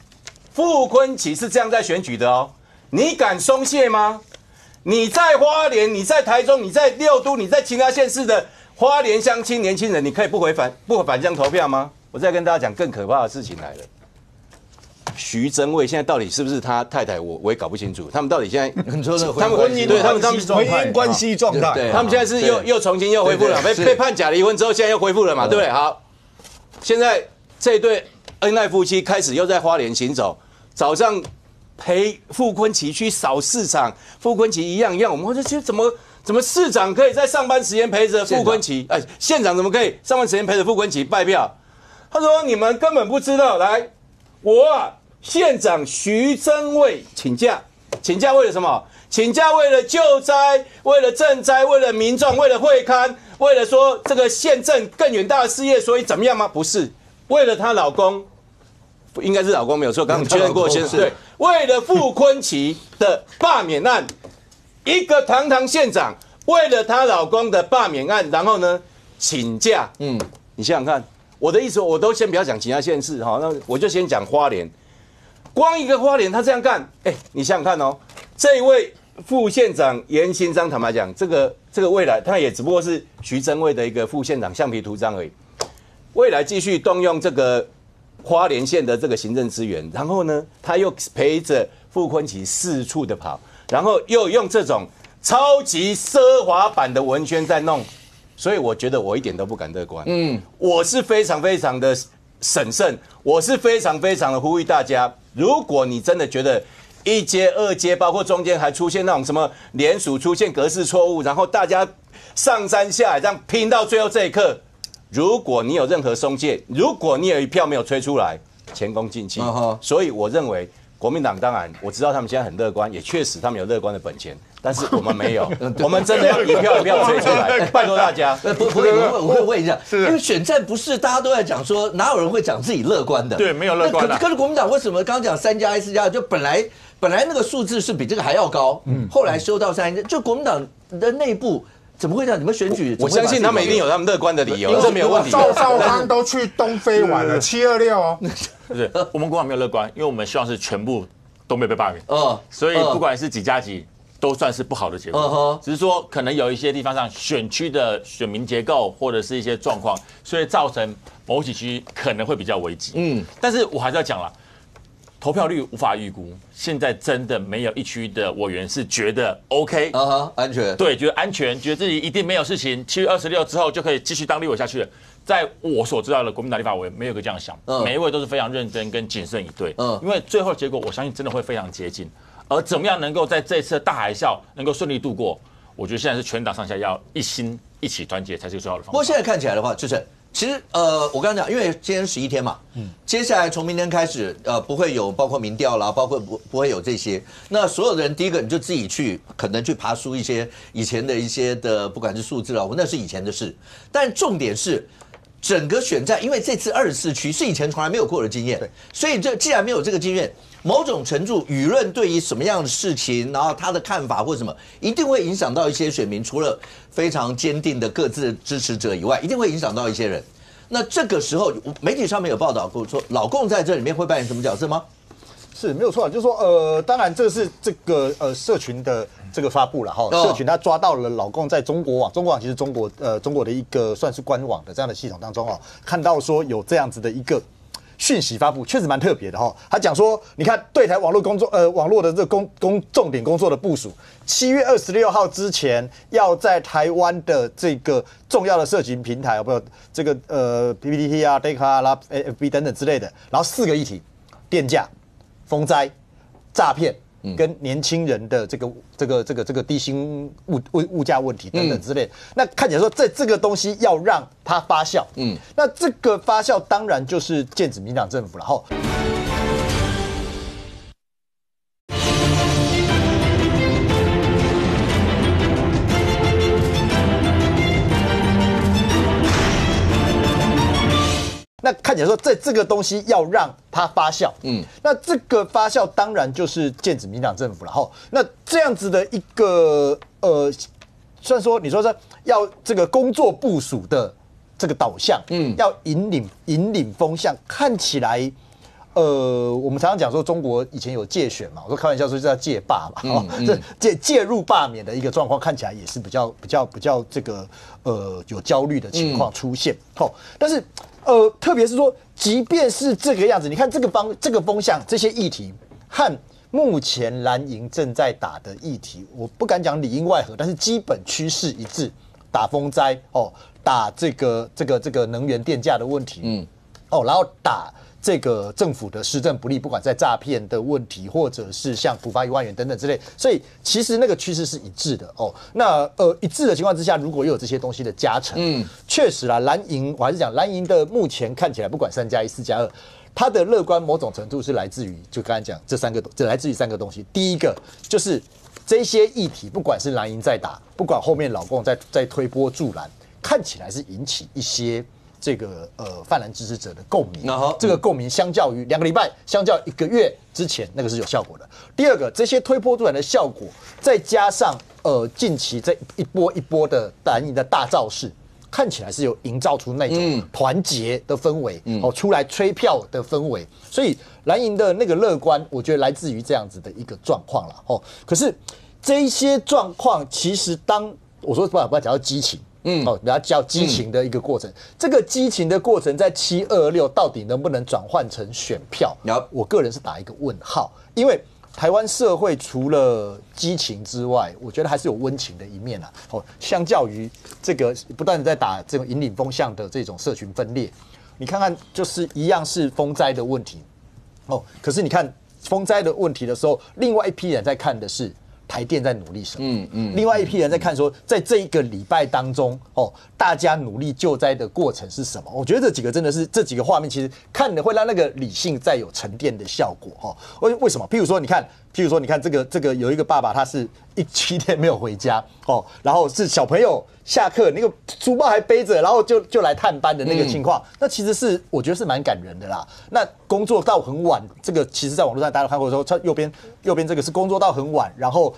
傅昆萁是这样在选举的哦，你敢松懈吗？你在花莲，你在台中，你在六都，你在其他县市的花莲乡亲年轻人，你可以不返乡投票吗？我再跟大家讲更可怕的事情来了。徐榛蔚现在到底是不是他太太？我也搞不清楚。他们到底现在他们婚姻关系状态，他们现在是又重新又恢复了，被判假离婚之后，现在又恢复了嘛，对不对？好，现在这对恩爱夫妻开始又在花莲行走，早上陪傅昆萁去扫市场，傅昆萁一样，我们就觉得怎么市长可以在上班时间陪着傅昆萁？哎，县长怎么可以上班时间陪着傅昆萁拜票？他说你们根本不知道，来，我县长徐榛蔚请假为了什么？请假为了救灾，为了赈灾，为了民众，为了会勘，为了说这个县政更远大的事业，所以怎么样吗？不是，为了她老公，应该是老公没有错，刚刚确认过先对，为了傅昆萁的罢免案，一个堂堂县长为了她老公的罢免案，然后呢请假，你想想看，我的意思我都先不要讲其他县市哈，那我就先讲花莲。光一个花莲，他这样干，哎，你想想看哦，这一位副县长严新章，坦白讲，这个未来，他也只不过是徐榛蔚的一个副县长橡皮图章而已。未来继续动用这个花莲县的这个行政资源，然后呢，他又陪着傅昆萁四处的跑，然后又用这种超级奢华版的文宣在弄，所以我觉得我一点都不敢乐观。我是非常非常的审慎，我是非常非常的呼吁大家。如果你真的觉得1阶、2阶，包括中间还出现那种什么联署出现格式错误，然后大家上山下海这样拼到最后这一刻，如果你有任何松懈，如果你有一票没有吹出来，前功尽弃。所以我认为国民党当然我知道他们现在很乐观，也确实他们有乐观的本钱，但是我们没有，我们真的要一票一票吹出来，拜托大家。我会問一下，因為選戰不是大家都在講說，哪有人會講自己樂觀的？對，沒有樂觀的。可是國民黨為什麼剛剛講3+1、4+2，就本來那個數字是比這個還要高，後來修到3+1，就國民黨的內部怎麼會這樣？你們選舉，我相信他們一定有他們樂觀的理由，這沒有問題。趙少康都去東非玩了，726哦。不是，我們國民黨沒有樂觀，因為我們希望是全部都沒有被罷免。所以不管是幾加幾，都算是不好的結果。只是說可能有一些地方上選區的選民結構或者是一些狀況，所以造成某幾區可能會比較危急。但是我還是要講啦，投票率無法預估。現在真的沒有一區的委員是覺得 OK，安全，對，覺得安全，覺得自己一定沒有事情，7月26之後就可以繼續當立委下去了。在我所知道的國民黨立法委員沒有一個這樣想，每一位都是非常認真跟謹慎以對，因為最後結果我相信真的會非常接近。而怎麼樣能夠在這一次的大海嘯能夠順利度過，我覺得現在是全黨上下要一心一起團結才是最好的方法。不過現在看起來的話，就是其實我剛剛講，因為今天11天嘛，接下來從明天開始，不會有包括民調啦，包括不會有這些。那所有的人，第一個你就自己去，可能去爬梳一些以前的一些的，不管是數字啦，那是以前的事。但重點是，整個選戰，因為這次24區是以前從來沒有過的經驗，所以這既然沒有這個經驗，某種程度輿論對於什麼樣的事情，然後他的看法或什麼，一定會影響到一些選民，除了非常堅定的各自的支持者以外，一定會影響到一些人。那这个时候媒体上面有报道过说，老共在这里面会扮演什么角色吗？是没有错，就是说，当然这是这个社群的这个发布了哈，社群他抓到了老共在中国网其实中国的一个算是官网的这样的系统当中哦，看到说有这样子的一个讯息发布，确实蛮特别的哈。他讲说，你看对台网络的这个重点工作的部署，7月26号之前要在台湾的这个重要的社群平台，不这个PPT 啊、Dcard 啦、FB 等等之类的，然后4个议题：电价、风灾、诈骗跟年轻人的这个低薪物价问题等等之类，那看起来说这个东西要让它发酵，那这个发酵当然就是剑指民进党政府了哈。那看起来说这个东西要让它发酵，那这个发酵当然就是剑指民进党政府了哈。那这样子的一个虽然说你说是要这个工作部署的这个导向，要引领风向，看起来我们常常讲说中国以前有介选嘛，我说开玩笑说叫介罢嘛，这介入罢免的一个状况，看起来也是比较这个有焦虑的情况出现，但是。特别是说，即便是这个样子，你看这个风向，这些议题和目前蓝营正在打的议题，我不敢讲里应外合，但是基本趋势一致，打风灾打这个能源电价的问题，然后打这个政府的施政不力，不管在诈骗的问题，或者是像补发1万元等等之类，所以其实那个趋势是一致的哦。那一致的情况之下，如果又有这些东西的加成，确实啦，蓝营我还是讲蓝营的目前看起来，不管3+1、4+2，它的乐观某种程度是来自于就刚才讲这来自于3个东西。第一个就是这些议题，不管是蓝营在打，不管后面老共在推波助澜，看起来是引起一些。这个泛蓝支持者的共鸣，这个共鸣相较于2个礼拜，相较1个月之前，那个是有效果的。第二个，这些推波助澜的效果，再加上近期这一波一波的蓝营的大造势，看起来是有营造出那种团结的氛围，出来吹票的氛围。所以蓝营的那个乐观，我觉得来自于这样子的一个状况了。可是这一些状况，其实当我说不要讲到激情。比较叫激情的一个过程。这个激情的过程在726到底能不能转换成选票？我个人是打一个问号，因为台湾社会除了激情之外，我觉得还是有温情的一面啊。相较于这个不断的在打这种引领风向的这种社群分裂，你看看就是一样是风灾的问题可是你看风灾的问题的时候，另外一批人在看的是。台电在努力什么？另外一批人在看说，在这一个礼拜当中，大家努力救灾的过程是什么？我觉得这几个真的是这几个画面，其实看的会让那个理性再有沉淀的效果为什么？譬如说，你看这个有一个爸爸，他是7天没有回家然后是小朋友下课那个书包还背着，然后就来探班的那个情况，那其实是我觉得是蛮感人的啦。那工作到很晚，这个其实在网络上大家都看过的时候，右边这个是工作到很晚，然后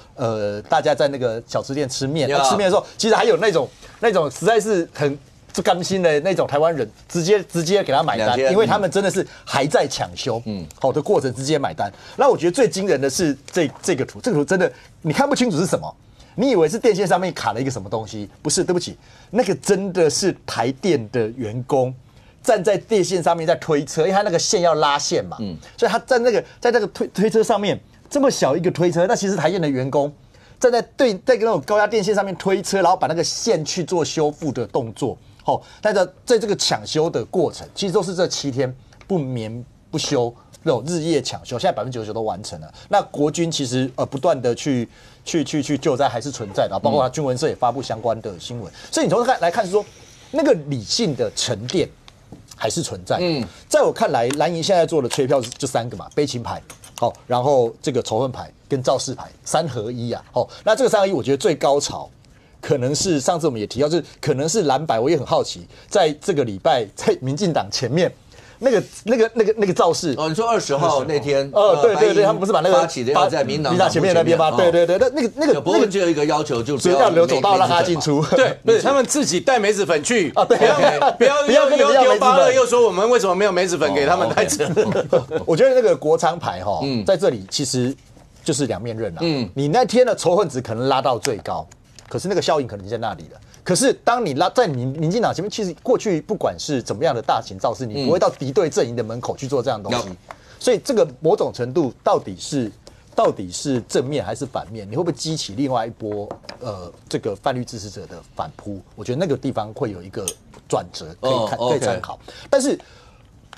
大家在那个小吃店吃面，吃面的时候，其实还有那种实在是很不甘心的那种台湾人，直接给他买单，因为他们真的是还在抢修，好的过程直接买单。那我觉得最惊人的是这个图，这个图真的你看不清楚是什么。你以为是电线上面卡了一个什么东西？不是，对不起，那个真的是台电的员工站在电线上面在推车，因为他那个线要拉线嘛，所以他在那个推车上面这么小一个推车，那其实台电的员工站在那种高压电线上面推车，然后把那个线去做修复的动作。但在这个抢修的过程，其实都是这7天不眠不休。那种日夜抢修，现在99%都完成了。那国军其实不断的去救灾还是存在的，包括军文社也发布相关的新闻。所以你从来看是说，那个理性的沉淀还是存在。在我看来，蓝营现在做的催票就3个嘛，悲情牌，然后这个仇恨牌跟肇事牌3合1啊。那这个3合1，我觉得最高潮。可能是上次我们也提到，就是可能是蓝白，我也很好奇，在这个礼拜在民进党前面那个造势。哦，你说20号那天，对，他们不是把那个发起的要在民党前面那边吗？对，那个伯文只有一个要求，就不要留走道让他进出。对，不是他们自己带梅子粉去啊，对，不要又发了又说我们为什么没有梅子粉给他们带着。我觉得那个国昌牌哈，在这里其实就是两面刃了。你那天的仇恨值可能拉到最高，可是那个效应可能在那里了。可是当你拉在民进党前面，其实过去不管是怎么样的大型造势，你不会到敌对阵营的门口去做这样的东西。所以这个某种程度到底是正面还是反面？你会不会激起另外一波这个泛绿支持者的反扑？我觉得那个地方会有一个转折可以参考。但是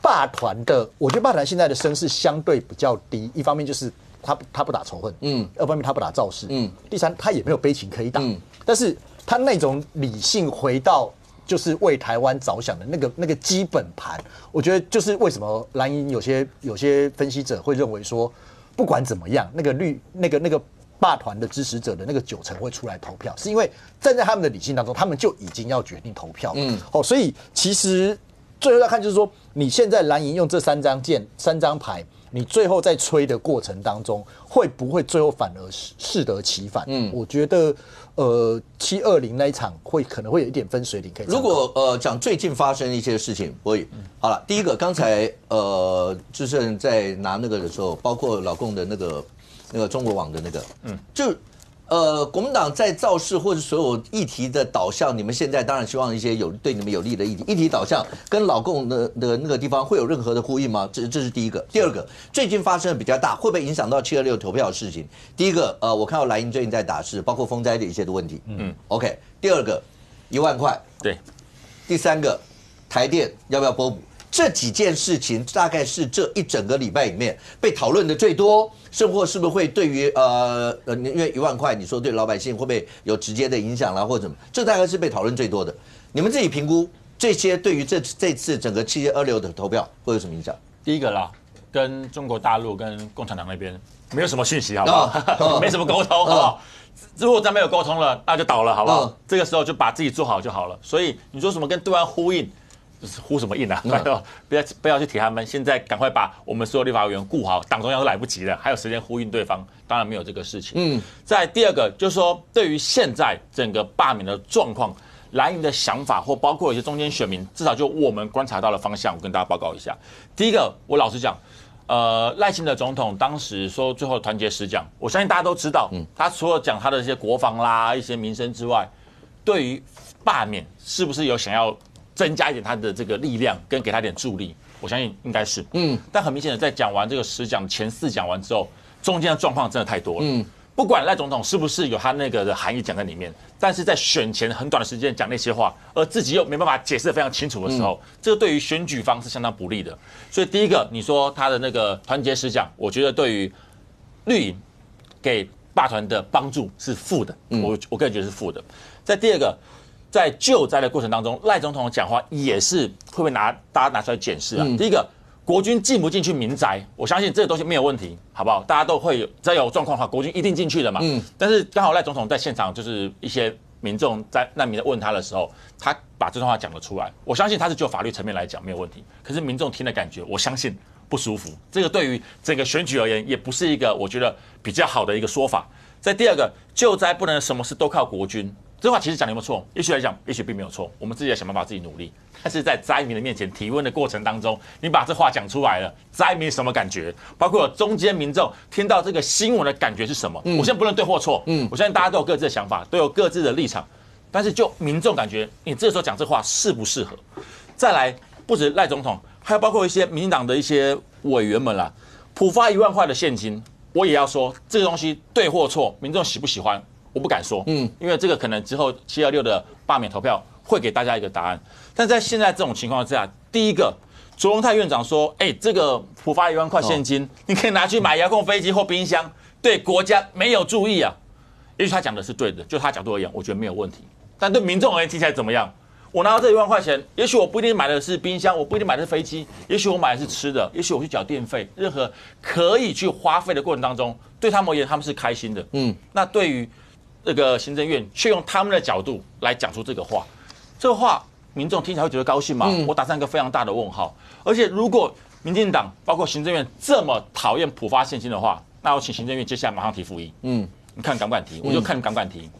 霸团的，我觉得霸团现在的声势相对比较低，一方面就是他不打仇恨，二方面他不打造势，第三他也没有悲情可以打，但是他那种理性回到就是为台湾着想的那个基本盘，我觉得就是为什么蓝营有些分析者会认为说，不管怎么样，那个霸团的支持者的那个90%会出来投票，是因为站在他们的理性当中，他们就已经要决定投票，所以其实最后要看就是说，你现在蓝营用这3张牌。你最后在吹的过程当中，会不会最后反而适得其反？我觉得720那一场可能会有一点分水岭可以。如果讲最近发生一些事情，好了，第一个刚才志胜在拿那个的时候，包括老共的那个中国网的那个，就。国民党在造势或者所有议题的导向，你们现在当然希望一些对你们有利的议题导向，跟老共的那个地方会有任何的呼应吗？这是第一个。第二个，最近发生的比较大，会不会影响到726投票的事情？第一个，我看到蓝营最近在打势，包括风灾的一些的问题。OK。第二个，1万块。对。第三个，台电要不要拨补？这几件事情大概是这一整个礼拜里面被讨论的最多，甚或是不是会对于因为1万块，你说对老百姓会不会有直接的影响啦，或者什么？这大概是被讨论最多的。你们自己评估这些对于这次整个7月26的投票会有什么影响？第一个啦，跟中国大陆跟共产党那边没有什么讯息，好不好？没什么沟通，好不好？如果再没有沟通了，那就倒了，好不好？这个时候就把自己做好就好了。所以你说什么跟对岸呼应？就是呼什么应啊？不要去提他们，现在赶快把我们所有立法委员顾好，党中央都来不及了，还有时间呼应对方，当然没有这个事情。再第二个就是说，对于现在整个罢免的状况，蓝营的想法或包括一些中间选民，至少就我们观察到的方向，我跟大家报告一下。第一个，我老实讲，赖清德总统当时说最后团结10讲，我相信大家都知道，他除了讲他的一些国防啦、一些民生之外，对于罢免是不是有想要增加一点他的这个力量，跟给他点助力，我相信应该是。但很明显的，在讲完这个10讲前4讲完之后，中间的状况真的太多了。不管赖总统是不是有他那个的含义讲在里面，但是在选前很短的时间讲那些话，而自己又没办法解释得非常清楚的时候，这个对于选举方是相当不利的。所以第一个，你说他的那个团结10讲，我觉得对于绿营给罢团的帮助是负的，我个人觉得是负的。在第二个。在救灾的过程当中，赖总统的讲话也是会大家拿出来检视啊。第一个，国军进不进去民宅，我相信这个东西没有问题，好不好？大家都会有，只要有状况的话，国军一定进去的嘛。但是刚好赖总统在现场，就是一些民众在难民问他的时候，他把这段话讲了出来。我相信他是就法律层面来讲没有问题，可是民众听的感觉，我相信不舒服。这个对于整个选举而言，也不是一个我觉得比较好的一个说法。在第二个，救灾不能什么事都靠国军。这话其实讲有没有错？也许来讲，也许并没有错。我们自己要想办法，自己努力。但是在灾民的面前提问的过程当中，你把这话讲出来了，灾民什么感觉？包括中间民众听到这个新闻的感觉是什么？我现在不论对或错，我相信大家都有各自的想法，都有各自的立场。但是就民众感觉，你这时候讲这话适不适合？再来，不止赖总统，还有包括一些民进党的一些委员们啦，普发1万块的现金，我也要说这个东西对或错，民众喜不喜欢？我不敢说，因为这个可能之后726的罢免投票会给大家一个答案。但在现在这种情况之下，第一个，卓荣泰院长说，这个普发1万块现金，你可以拿去买遥控飞机或冰箱，对国家没有注意啊。也许他讲的是对的，就他角度而言，我觉得没有问题。但对民众而言听起来怎么样？我拿到这1万块钱，也许我不一定买的是冰箱，我不一定买的是飞机，也许我买的是吃的，也许我去缴电费，任何可以去花费的过程当中，对他们而言他们是开心的。那对于这个行政院却用他们的角度来讲出这个话，这个话民众听起来会觉得高兴吗？我打上一个非常大的问号。而且如果民进党包括行政院这么讨厌普发现金的话，那我请行政院接下来马上提复议。你看敢不敢提？我就看你敢不敢提。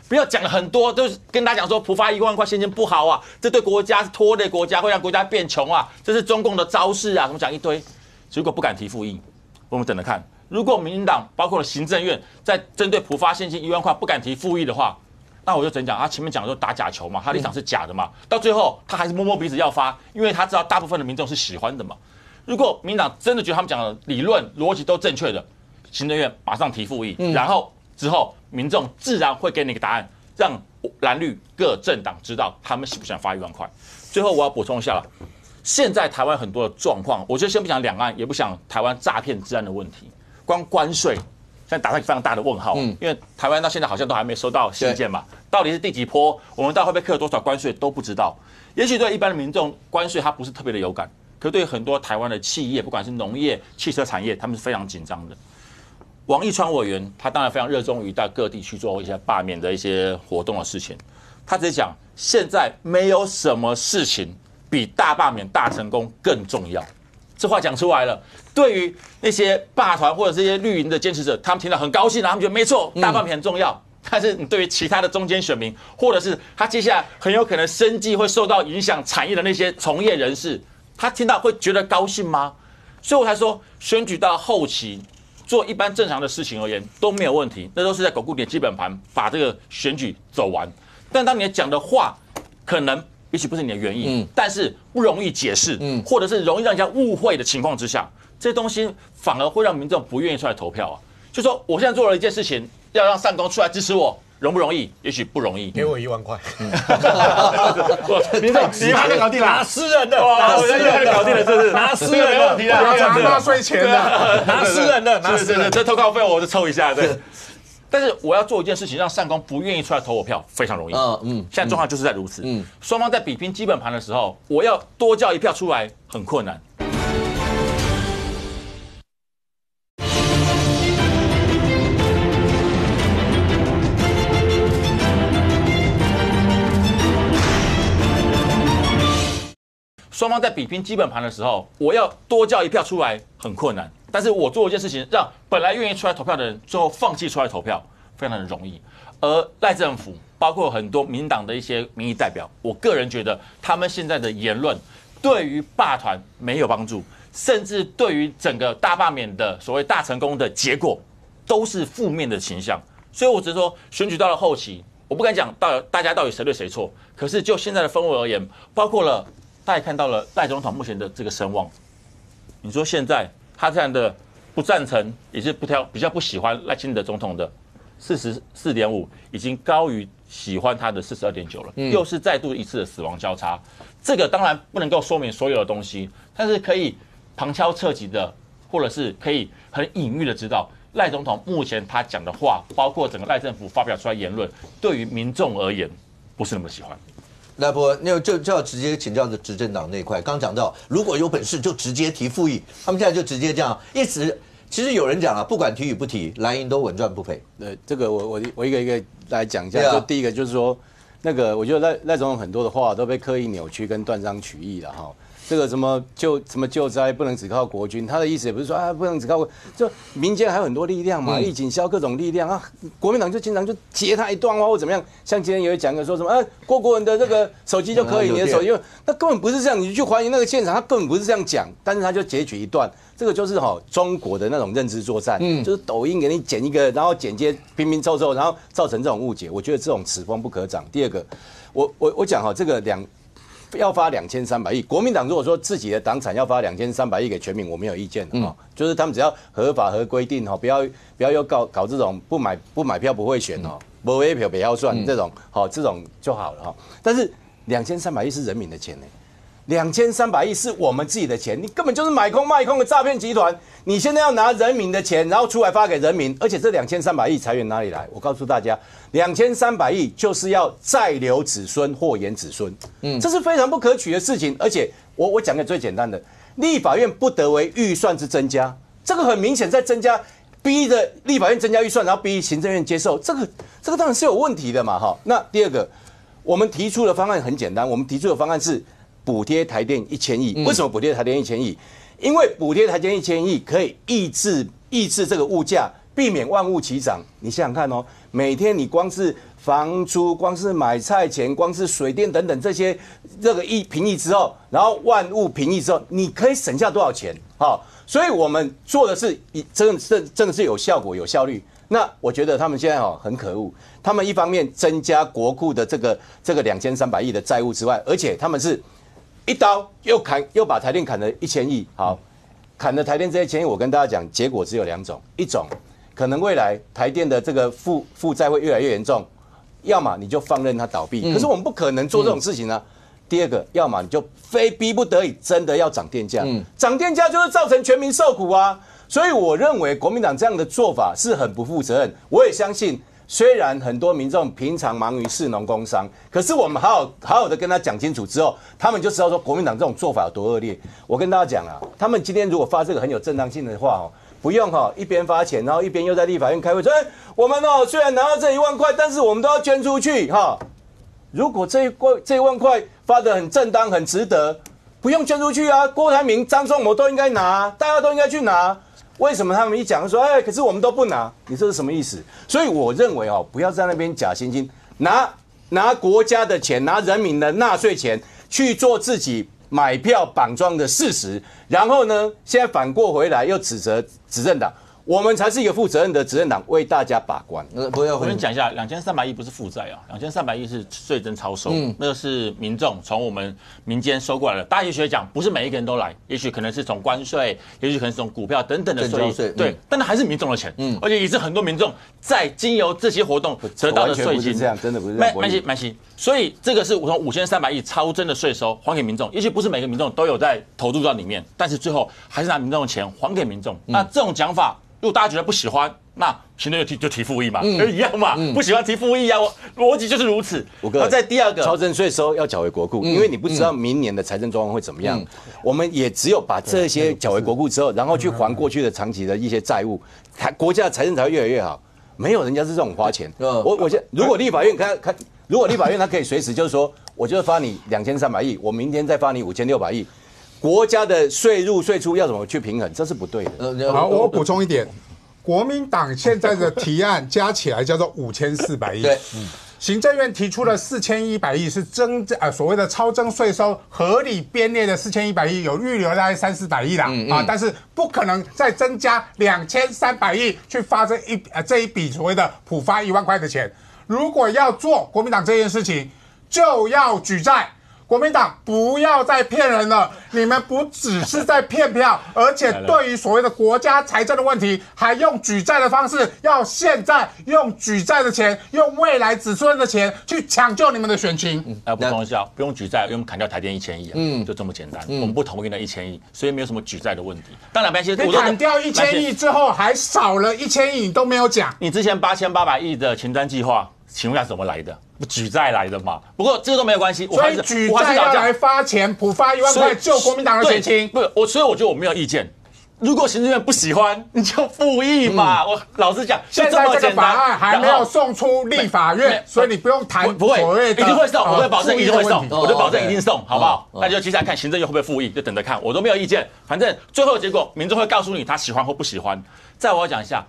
不要讲了很多，都是跟大家讲说普发1万块现金不好啊，这对国家是拖累国家，会让国家变穷啊，这是中共的招式啊，什么讲一堆。如果不敢提复议，我们等着看。如果民进党包括了行政院在针对普发现金1万块不敢提复议的话，那我就只能讲，他前面讲的都打假球嘛，他立场是假的嘛，到最后他还是摸摸鼻子要发，因为他知道大部分的民众是喜欢的嘛。如果民进党真的觉得他们讲的理论逻辑都正确的，行政院马上提复议，然后之后民众自然会给你一个答案，让蓝绿各政党知道他们喜不喜欢发1万块。最后我要补充一下了，现在台湾很多的状况，我就先不讲两岸，也不讲台湾诈骗治安的问题，光关税现在打上非常大的问号，因为台湾到现在好像都还没收到信件嘛，到底是第几波，我们到底会被课多少关税都不知道。也许对一般的民众，关税它不是特别的有感，可对很多台湾的企业，不管是农业、汽车产业，他们是非常紧张的。王义川委员他当然非常热衷于到各地去做一些罢免的一些活动的事情，他只是讲现在没有什么事情比大罢免大成功更重要。这话讲出来了，对于那些罢团或者这些绿营的坚持者，他们听到很高兴，他们觉得没错，大罢免很重要。但是你对于其他的中间选民，或者是他接下来很有可能生计会受到影响产业的那些从业人士，他听到会觉得高兴吗？所以我才说，选举到后期做一般正常的事情而言都没有问题，那都是在巩固你的基本盘，把这个选举走完。但当你讲的话可能也许不是你的原意，但是不容易解释，或者是容易让人家误会的情况之下，这些东西反而会让民众不愿意出来投票啊。就说我现在做了一件事情，要让上公出来支持我，容不容易？也许不容易。给我1万块，你他就搞定了，拿私人的，拿私人的搞定了，这是拿私人的，不要拿纳税钱的，拿私人的，拿私人的，这投稿费我就抽一下，对。但是我要做一件事情，让上公不愿意出来投我票，非常容易。现在状况就是在如此。双方在比拼基本盘的时候，我要多叫一票出来很困难。双方在比拼基本盘的时候，我要多叫一票出来很困难。但是我做一件事情，让本来愿意出来投票的人最后放弃出来投票，非常的容易。而赖政府包括很多民党的一些民意代表，我个人觉得他们现在的言论对于罢团没有帮助，甚至对于整个大罢免的所谓大成功的结果都是负面的倾向。所以我只是说，选举到了后期，我不敢讲大家到底谁对谁错，可是就现在的氛围而言，包括了大家看到了赖总统目前的这个声望，你说现在他这样的不赞成，也是比较不喜欢赖清德总统的44.5，已经高于喜欢他的42.9了，又是再度一次的死亡交叉。这个当然不能够说明所有的东西，但是可以旁敲侧击的，或者是可以很隐喻的知道赖总统目前他讲的话，包括整个赖政府发表出来言论，对于民众而言不是那么喜欢。赖伯，那就要直接请教的执政党那一块。刚讲到，如果有本事就直接提复议，他们现在就直接这样一直。其实有人讲啊，不管提与不提，蓝营都稳赚不赔。这个我一个一个来讲一下。就第一个就是说，那个我觉得赖总统很多的话都被刻意扭曲跟断章取义了哈。这个什么救灾不能只靠国军，他的意思也不是说啊不能只靠，就民间还有很多力量嘛，力警消各种力量啊。国民党就经常就截他一段话或怎么样，像今天有讲个说什么郭国文的这个手机就可以，你的手机，那根本不是这样，你去还原那个现场，他根本不是这样讲，但是他就截取一段，这个就是中国的那种认知作战，就是抖音给你剪一个，然后剪接拼拼凑凑，然后造成这种误解，我觉得这种此风不可长。第二个，我讲这个要发2300亿，国民党如果说自己的党产要发2300亿给全民，我没有意见的就是他们只要合法合规定不要又搞这种不买票不会选没买票不要算这种这种就好了但是2300亿是人民的钱2300亿是我们自己的钱，你根本就是买空卖空的诈骗集团。你现在要拿人民的钱，然后出来发给人民，而且这2300亿财源哪里来？我告诉大家，2300亿就是要再留子孙或延子孙，这是非常不可取的事情。而且我讲个最简单的，立法院不得为预算之增加，这个很明显在增加，逼着立法院增加预算，然后逼行政院接受，这个当然是有问题的嘛那第二个。我们提出的方案很简单，我们提出的方案是补贴台电1000亿。为什么补贴台电1000亿？因为补贴台电1000亿可以抑制这个物价，避免万物齐涨。你想想看哦，每天你光是房租、光是买菜钱、光是水电等等这个平抑之后，然后万物平抑之后，你可以省下多少钱？好，所以我们做的是真的是有效果、有效率。那我觉得他们现在很可恶，他们一方面增加国库的这个2300亿的债务之外，而且他们是一刀又把台电砍了1000亿。好，砍了台电这1000亿，我跟大家讲，结果只有2种，一种可能未来台电的这个负债会越来越严重，要么你就放任它倒闭，可是我们不可能做这种事情啊。第二个，要么你就非逼不得已真的要涨电价，涨电价就是造成全民受苦啊。所以我认为国民党这样的做法是很不负责任。我也相信，虽然很多民众平常忙于市农工商，可是我们好好的跟他讲清楚之后，他们就知道说国民党这种做法有多恶劣。我跟大家讲啊，他们今天如果发这个很有正当性的话不用一边发钱，然后一边又在立法院开会说，我们虽然拿到这1万块，但是我们都要捐出去如果这1万块发得很正当、很值得，不用捐出去啊。郭台铭、张忠谋都应该拿，大家都应该去拿。为什么他们一讲说，可是我们都不拿？你这是什么意思？所以我认为不要在那边假惺惺拿国家的钱，拿人民的纳税钱去做自己买票绑桩的事实，然后呢，现在反过回来又指责执政党。我们才是一个负责任的执政党，为大家把关。我跟你讲一下，2300亿不是负债，2300亿是税征超收，那个是民众从我们民间收过来的。大家也许讲，不是每一个人都来，也许可能是从关税，也许可能是从股票等等的税，对，但那还是民众的钱，而且也是很多民众在经由这些活动得到的税金。这样真的不是这样。没关系，所以这个是我从5300亿超征的税收还给民众，也许不是每个民众都有在投入到里面，但是最后还是拿民众的钱还给民众。那这种讲法，如果大家觉得不喜欢，那行政院就提复议嘛，一样嘛，不喜欢提复议啊，逻辑就是如此。那在第二个，超征税收要缴回国库，因为你不知道明年的财政状况会怎么样，我们也只有把这些缴回国库之后，然后去还过去的长期的一些债务，国家的财政才会越来越好。没有人家是这种花钱。如果立法院如果立法院他可以随时就是说，我就发你2300亿，我明天再发你5600亿。国家的税入税出要怎么去平衡？这是不对的。好，我补充一点，国民党现在的提案加起来叫做5400亿。对，行政院提出了4100亿是所谓的超征税收合理编列的4100亿，有预留大概300-400亿啦但是不可能再增加2300亿去发这一笔所谓的普发1万块的钱。如果要做国民党这件事情，就要举债。国民党不要再骗人了，你们不只是在骗票，而且对于所谓的国家财政的问题，还用举债的方式，要现在用举债的钱，用未来子孙的钱去抢救你们的选情。补充一下，不用举债，因为我们砍掉台电1000亿就这么简单。我们不同意那1000亿，所以没有什么举债的问题。当然，你砍掉1000亿之后，还少了1000亿，你都没有讲。你之前8800亿的前瞻计划，请问一下怎么来的？不举债来的嘛？不过这个都没有关系，所以举债要来发钱，普发1万块救国民党的选情。所以我觉得我没有意见。如果行政院不喜欢，你就复议嘛。我老实讲，现在这个法案还没有送出立法院，所以你不用谈。不会，一定会送，我会保证一定会送，我就保证一定送，好不好？那就接下来看行政院会不会复议，就等着看。我都没有意见，反正最后的结果，民众会告诉你他喜欢或不喜欢。再我要讲一下，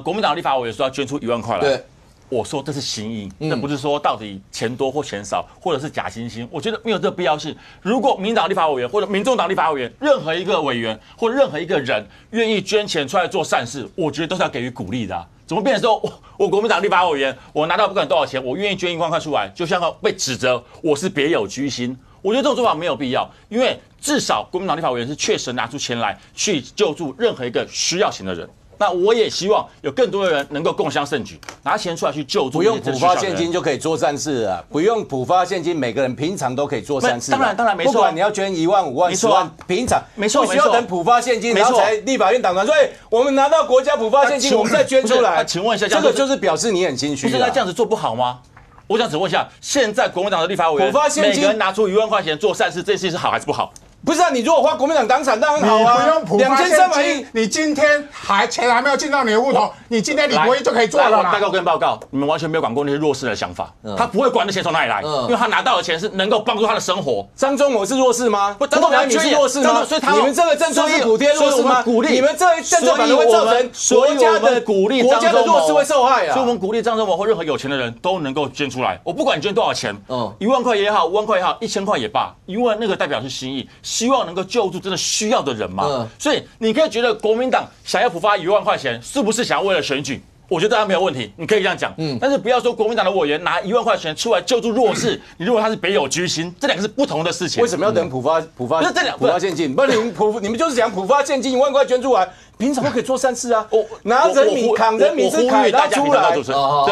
国民党立法委员说要捐出1万块来。对。我说这是心意，那不是说到底钱多或钱少，或者是假惺惺。我觉得没有这个必要性。如果民进党立法委员或者民众党立法委员，任何一个委员或任何一个人愿意捐钱出来做善事，我觉得都是要给予鼓励的怎么变成说我国民党立法委员，我拿到不管多少钱，我愿意捐1万块出来，就像被指责我是别有居心？我觉得这种做法没有必要，因为至少国民党立法委员是确实拿出钱来去救助任何一个需要钱的人。那我也希望有更多的人能够共襄盛举，拿钱出来去救助。不用普发现金就可以做善事啊！不用普发现金，每个人平常都可以做善事。当然没错。不管你要捐1万、5万、10万，平常没错，不需要等普发现金，然后才立法院党团说：“我们拿到国家普发现金，我们再捐出来。”请问一下，这个就是表示你很心虚。不是那这样子做不好吗？我想只问一下，现在国民党的立法委员，每个人拿出1万块钱做善事，这件事是好还是不好？不是啊，你如果花国民党党产，当然好啊。你不用普发现2300金亿，你今天钱还没有进到你的户头，你今天李国毅就可以做了来，我啦。大概跟报告，你们完全没有管过那些弱势的想法，他不会管那钱从哪里来，因为他拿到的钱是能够帮助他的生活。张忠谋是弱势吗？不，张忠谋你是弱势吗？所以他你们这个政策是补贴弱势吗？鼓励你们这政策反而会造成国家的鼓励国家的弱势会受害啊。所以我们鼓励张忠谋或任何有钱的人都能够捐出来。我不管你捐多少钱，1万块也好，5万块也好，1000块也罢，因为那个代表是心意，希望能够救助真的需要的人嘛。所以你可以觉得国民党想要普发1万块钱，是不是想要为了选举？我觉得大家没有问题，你可以这样讲。但是不要说国民党的委员拿1万块钱出来救助弱势，你认为他是别有居心，这两个是不同的事情。为什么要等普发现金？不是你们就是讲普发现金1万块捐出来，凭什么可以做善事啊？拿人民扛人民是凯拉出来。对，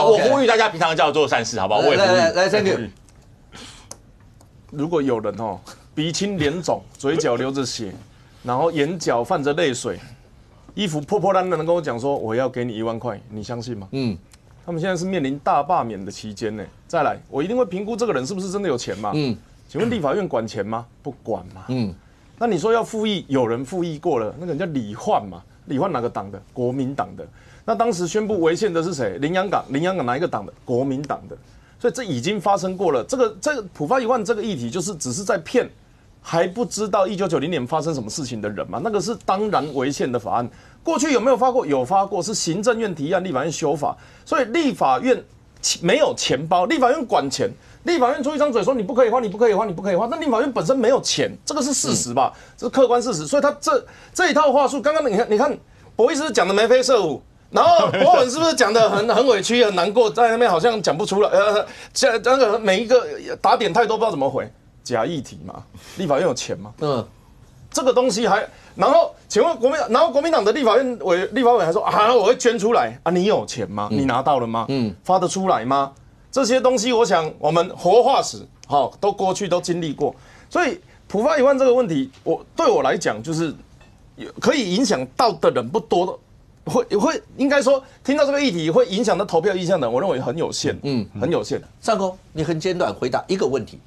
我呼吁大家平常就要做善事，好不好？我也呼吁。来 ，Thank you。如果有人鼻青脸肿，嘴角流着血，然后眼角泛着泪水，衣服破破烂烂的跟我讲说我要给你1万块，你相信吗？他们现在是面临大罢免的期间呢。再来，我一定会评估这个人是不是真的有钱嘛。请问立法院管钱吗？不管嘛。那你说要复议，有人复议过了，那个人叫李焕嘛。李焕哪个党的？国民党的。那当时宣布违宪的是谁？林洋港哪一个党的？国民党的。所以这已经发生过了。这个普发1万这个议题，只是在骗还不知道1990年发生什么事情的人嘛。那个是当然违宪的法案。过去有没有发过？有发过，是行政院提案，立法院修法。所以立法院没有钱包，立法院管钱。立法院出一张嘴说你不可以花，你不可以花，你不可以花。但立法院本身没有钱，这个是事实吧？这是客观事实。所以他这一套话术，刚刚你看，博弈是讲的眉飞色舞。然后博文是不是讲的很委屈很难过，在那边好像讲不出来，那个每一个打点太多，不知道怎么回，假议题嘛？立法院有钱吗？这个东西还，然后请问国民党的立法委还说啊，我会捐出来啊，你有钱吗？你拿到了吗？发得出来吗？这些东西，我想我们活化石，都过去都经历过，所以普发1万这个问题，对我来讲就是可以影响到的人不多的。会应该说听到这个议题会影响到投票意向的，我认为很有限，很有限。上空，你很简短回答一个问题，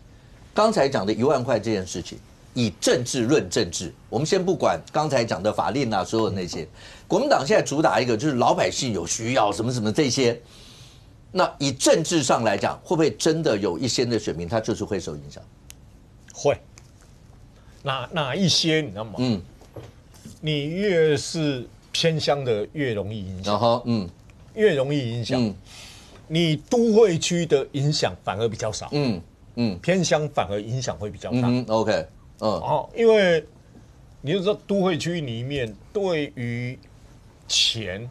刚才讲的1万块这件事情，以政治论政治，我们先不管刚才讲的法令啊，所有那些，国民党现在主打一个就是老百姓有需要什么什么这些，那以政治上来讲，会不会真的有一些的选民他就是会受影响？会，哪一些你知道吗？你越是偏乡的越容易影响，越容易影响。你都会区的影响反而比较少，偏乡反而影响会比较大。OK， 因为你就知道都会区里面对于钱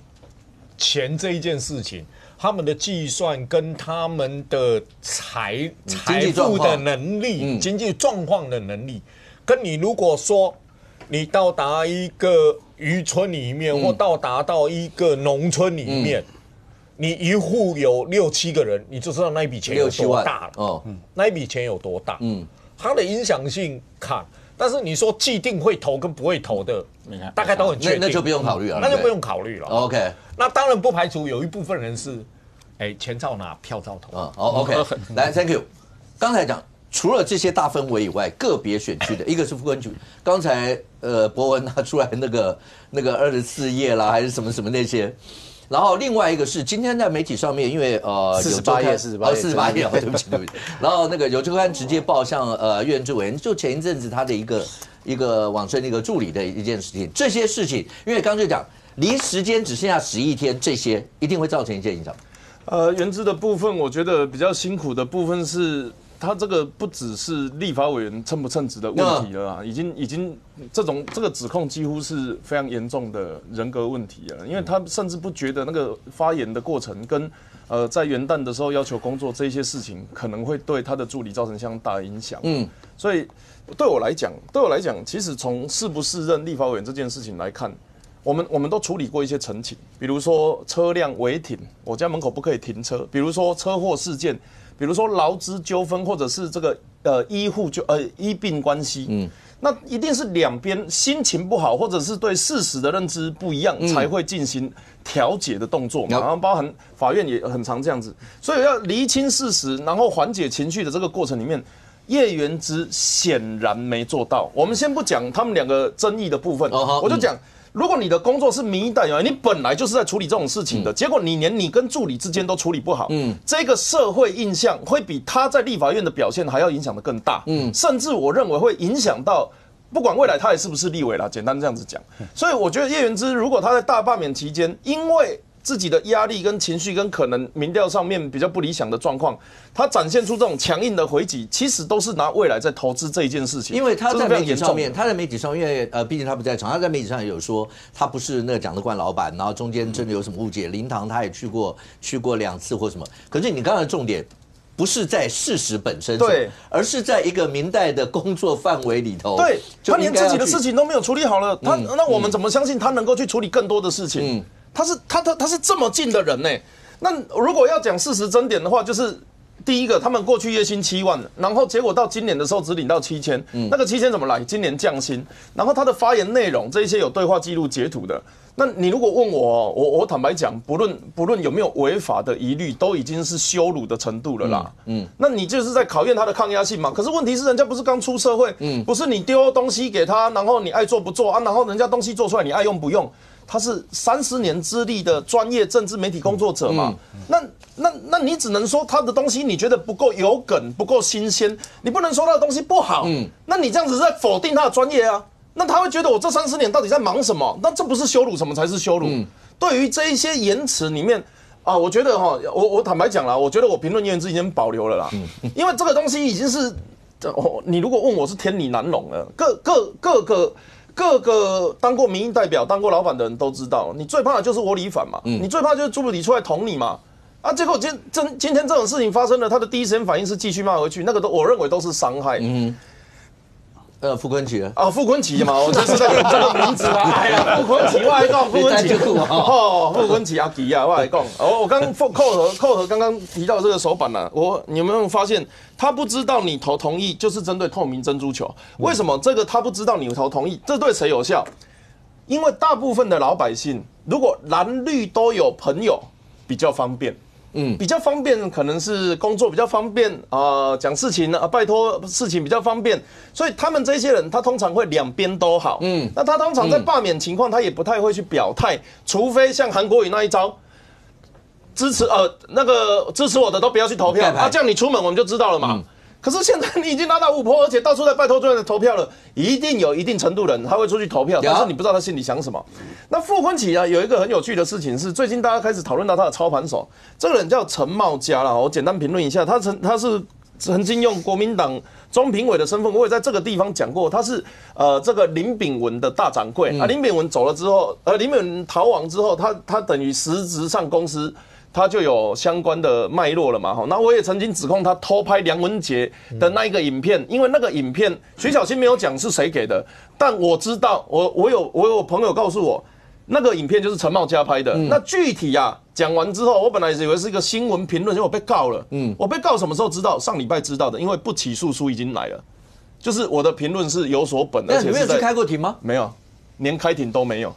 这一件事情，他们的计算跟他们的财富的能力、经济状况的能力，跟你如果说你到达一个渔村里面，或到达到一个农村里面，你一户有6、7个人，你就知道那一笔钱有多大了。那一笔钱有多大？它的影响性看，但是你说既定会投跟不会投的，大概都很确定，那就不用考虑了，那就不用考虑了。OK， 那当然不排除有一部分人是，钱照拿，票照投。OK， 来 ，Thank you。刚才讲。除了这些大氛围以外，个别选区的一个是副根局，刚才博文拿出来那个24页啦，还是什么什么那些，然后另外一个是今天在媒体上面，因为48页，48页，对不起。然后那个有周刊直接报向院志委员，就前一阵子他的一个往生的一个助理的一件事情，这些事情，因为刚就讲离时间只剩下11天，这些一定会造成一些影响。原资的部分，我觉得比较辛苦的部分是。他这个不只是立法委员称不称职的问题了，已经这个指控几乎是非常严重的人格问题了，因为他甚至不觉得那个发言的过程跟在元旦的时候要求工作这些事情可能会对他的助理造成相当大的影响。所以对我来讲，其实从是不是任立法委员这件事情来看，我们都处理过一些陈情，比如说车辆违停，我家门口不可以停车，比如说车祸事件。比如说劳资纠纷，或者是这个医病关系，那一定是两边心情不好，或者是对事实的认知不一样，才会进行调解的动作嘛。然后包含法院也很常这样子，所以要厘清事实，然后缓解情绪的这个过程里面，叶元之显然没做到。我们先不讲他们两个争议的部分，我就讲。如果你的工作是民意代表，你本来就是在处理这种事情的，结果你连你跟助理之间都处理不好，这个社会印象会比他在立法院的表现还要影响的更大，甚至我认为会影响到不管未来他也是不是立委啦，简单这样子讲。所以我觉得叶元之如果他在大罢免期间，因为自己的压力跟情绪跟可能民调上面比较不理想的状况，他展现出这种强硬的回击，其实都是拿未来在投资这一件事情。因为他在媒体上面，因为毕竟他不在场，他在媒体上也有说他不是那个蒋德冠老板，然后中间真的有什么误解。灵堂他也去过2次或什么。可是你刚才的重点不是在事实本身，对，而是在一个民代的工作范围里头，对，他连自己的事情都没有处理好了，那我们怎么相信他能够去处理更多的事情？他是这么近的人呢。那如果要讲事实真点的话，就是第一个，他们过去月薪7万，然后结果到今年的时候只领到7000，那个7000怎么来？今年降薪，然后他的发言内容这些有对话记录截图的。那你如果问我坦白讲，不论有没有违法的疑虑，都已经是羞辱的程度了啦。那你就是在考验他的抗压性嘛。可是问题是，人家不是刚出社会，不是你丢东西给他，然后你爱做不做啊，然后人家东西做出来你爱用不用。他是30年资历的专业政治媒体工作者嘛？那你只能说他的东西你觉得不够有梗，不够新鲜，你不能说他的东西不好。那你这样子是在否定他的专业啊？那他会觉得我这30年到底在忙什么？那这不是羞辱，什么才是羞辱？对于这一些言辞里面啊，我觉得我坦白讲啦，我觉得我评论叶元之已经保留了啦，因为这个东西已经是你如果问我是天理难容了，各个当过民意代表、当过老板的人都知道，你最怕的就是窝里反嘛，你最怕就是朱主席出来捅你嘛。啊，结果今天这种事情发生了，他的第一时间反应是继续骂回去，那个我认为都是伤害。傅昆萁啊，傅昆萁嘛，我就是这个名字啦。哎呀，傅昆萁，我来讲，傅昆萁，傅昆萁阿吉啊，我来讲，我刚扣合刚刚提到这个手板呢，你有没有发现，他不知道你投同意，就是针对透明珍珠球。为什么这个他不知道你投同意，这对谁有效？因为大部分的老百姓，如果蓝绿都有朋友，比较方便。比较方便，可能是工作比较方便讲事情拜托事情比较方便，所以他们这些人，他通常会两边都好。那他通常在罢免情况，他也不太会去表态，除非像韩国瑜那一招，支持我的都不要去投票，这样你出门我们就知道了嘛。可是现在你已经拉到5%，而且到处在拜托众人投票了，一定有一定程度人他会出去投票，但是你不知道他心里想什么。那傅昆萁有一个很有趣的事情是，最近大家开始讨论到他的操盘手，这个人叫陈茂嘉啦，我简单评论一下，他是曾经用国民党中评委的身份，我也在这个地方讲过，他是这个林炳文的大掌柜林炳文走了之后，林炳文逃亡之后，他等于实质上公司。他就有相关的脉络了嘛，那我也曾经指控他偷拍梁文杰的那一个影片，因为那个影片徐小新没有讲是谁给的，但我知道，我有朋友告诉我，那个影片就是陈茂嘉拍的。那具体讲完之后，我本来以为是一个新闻评论，结果被告了。我被告什么时候知道？上礼拜知道的，因为不起诉书已经来了，就是我的评论是有所本，而且你没有去开过庭吗？没有，连开庭都没有。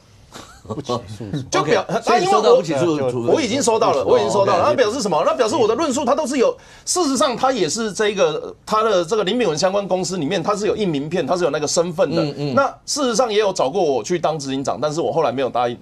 不起诉，就表他因为我不起诉，我已经收到了，那表示什么？那表示我的论述它都是有，事实上它也是这个他的这个林炳文相关公司里面，它是有印名片，它是有那个身份的。那事实上也有找过我去当执行长，但是我后来没有答应。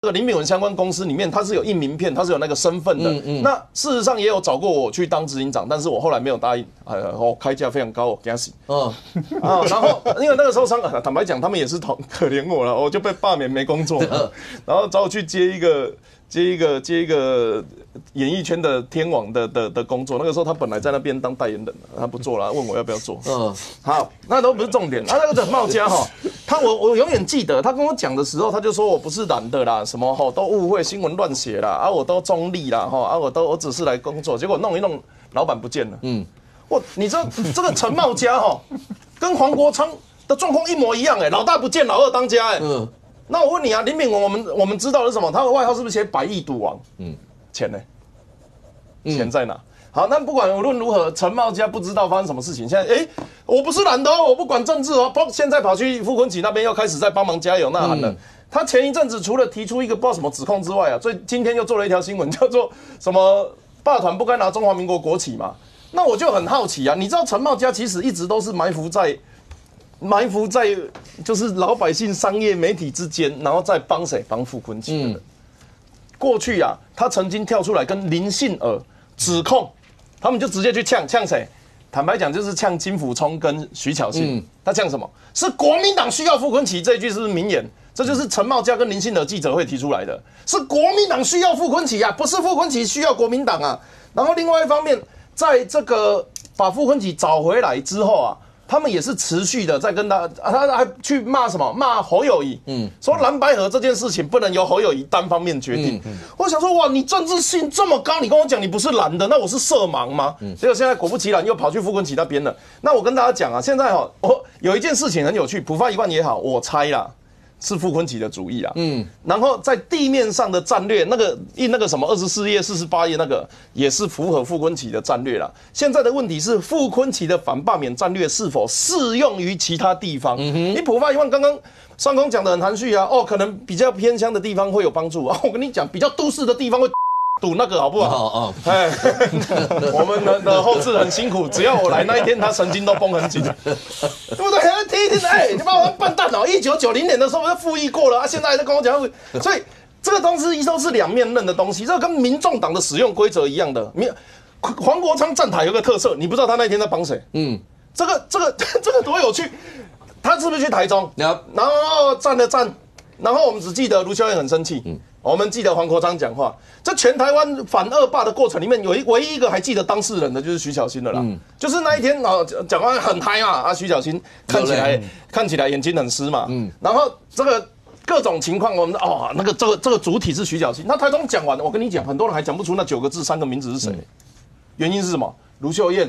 这个林炳文相关公司里面，它是有印名片，它是有那个身份的。那事实上也有找过我去当执行长，但是我后来没有答应。开价非常高，我给他洗。然后因为那个时候坦白讲，他们也是可怜我了，我就被罢免没工作，然后找我去接一个演艺圈的天王的工作。那个时候他本来在那边当代言人，他不做了，问我要不要做。好，那都不是重点。那个陈茂嘉我永远记得他跟我讲的时候，他就说我不是懒的啦，什么都误会，新闻乱写啦，我都中立啦，我只是来工作，结果弄一弄，老板不见了。你知道这个陈茂嘉跟黄国昌的状况一模一样老大不见，老二当家那我问你林炳文，我们知道的是什么？他的外号是不是写100亿赌王？钱呢？钱在哪？好，那不管无论如何，陈茂家不知道发生什么事情。现在，我不是懒的哦，我不管政治哦，现在跑去傅昆萁那边又开始在帮忙加油呐喊了。他前一阵子除了提出一个不知道什么指控之外啊，今天又做了一条新闻，叫做什么霸团不该拿中华民国国旗嘛。那我就很好奇啊，你知道陈茂家其实一直都是埋伏在就是老百姓、商业、媒体之间，然后再帮谁？帮傅昆萁的人。过去啊，他曾经跳出来跟林信儿指控，他们就直接去呛谁？坦白讲，就是呛金溥聪跟徐巧芯。他呛什么？是国民党需要傅昆萁，这一句是不是名言？这就是陈茂家跟林信儿记者会提出来的，是国民党需要傅昆萁啊，不是傅昆萁需要国民党啊。然后另外一方面，在这个把傅昆萁找回来之后啊，他们也是持续的在跟他还去骂什么？骂侯友宜，说蓝白合这件事情不能由侯友宜单方面决定。我想说，哇，你政治性这么高，你跟我讲你不是蓝的，那我是色盲吗？结果现在果不其然又跑去傅昆萁那边了。那我跟大家讲啊，现在有一件事情很有趣，普发1万也好，我猜啦。是傅昆萁的主意啊，然后在地面上的战略，那个什么24页、48页那个也是符合傅昆萁的战略啦。现在的问题是傅昆萁的反罢免战略是否适用于其他地方？你普发1万，刚刚上空讲的很含蓄啊，可能比较偏乡的地方会有帮助啊。我跟你讲，比较都市的地方会赌那个好不好？我们的后置很辛苦，只要我来那一天，他神经都绷很紧，对不对？听，你把我笨蛋哦！1990年的时候我就复议过了啊，现在还在跟我讲，所以这个东西都是两面刃的东西，这跟民众党的使用规则一样的。黄国昌站台有个特色，你不知道他那天在帮谁？这个多有趣！他是不是去台中？然后站了站，然后我们只记得卢秀燕很生气。我们记得黄国昌讲话，这全台湾反恶霸的过程里面，唯一一个还记得当事人的就是徐巧芯了啦。就是那一天讲话很嗨嘛，徐巧芯看起来眼睛很湿嘛。然后这个各种情况，我们这个主体是徐巧芯。那台中讲完，我跟你讲，很多人还讲不出那9个字3个名字是谁。原因是什么？卢秀燕、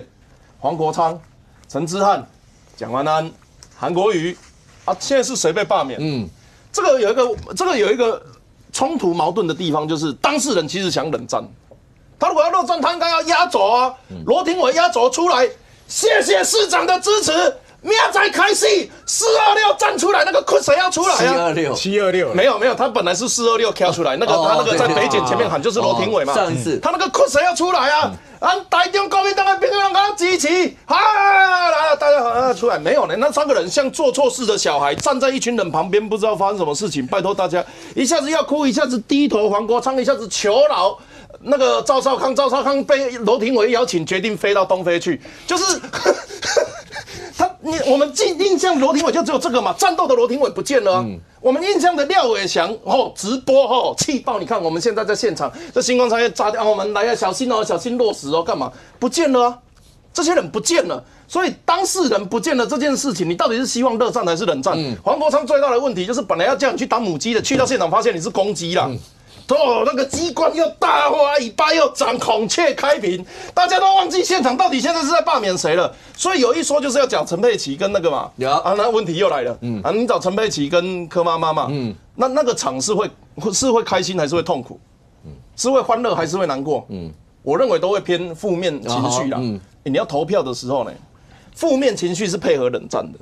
黄国昌、陈之汉、蒋万安、韩国瑜啊，现在是谁被罢免？这个有一个冲突矛盾的地方，就是当事人其实想冷战，他如果要热战，他应该要压轴啊。罗廷伟压轴出来，谢谢市长的支持，明仔开戏，426站出来，那个困谁要出来啊？726没有，他本来是426挑出来，他那个在北检前面喊就是罗廷伟嘛。上一次他那个困谁要出来啊？台中国民党的朋友让他支持，大家出来没有呢？那3个人像做错事的小孩，站在一群人旁边，不知道发生什么事情。拜托大家，一下子要哭，一下子低头，黄国昌一下子求饶。那个赵少康被罗廷伟邀请，决定飞到东非去，就是我们印象罗廷伟就只有这个嘛，战斗的罗廷伟不见了啊。我们印象的廖伟翔直播气爆，你看我们现在在现场，这星光商业炸掉，我们来要小心哦，小心落实哦，干嘛不见了啊？这些人不见了，所以当事人不见了这件事情，你到底是希望热战还是冷战？黄国昌最大的问题就是本来要叫你去当母鸡的，去到现场发现你是公鸡啦。那个机关又大花，尾巴又长，孔雀开屏，大家都忘记现场到底现在是在罢免谁了。所以有一说就是要讲陈佩琪跟那个嘛，那问题又来了。你找陈佩琪跟柯妈妈嘛，那个场是会开心还是会痛苦？是会欢乐还是会难过？我认为都会偏负面情绪啦。你要投票的时候呢，负面情绪是配合冷战的。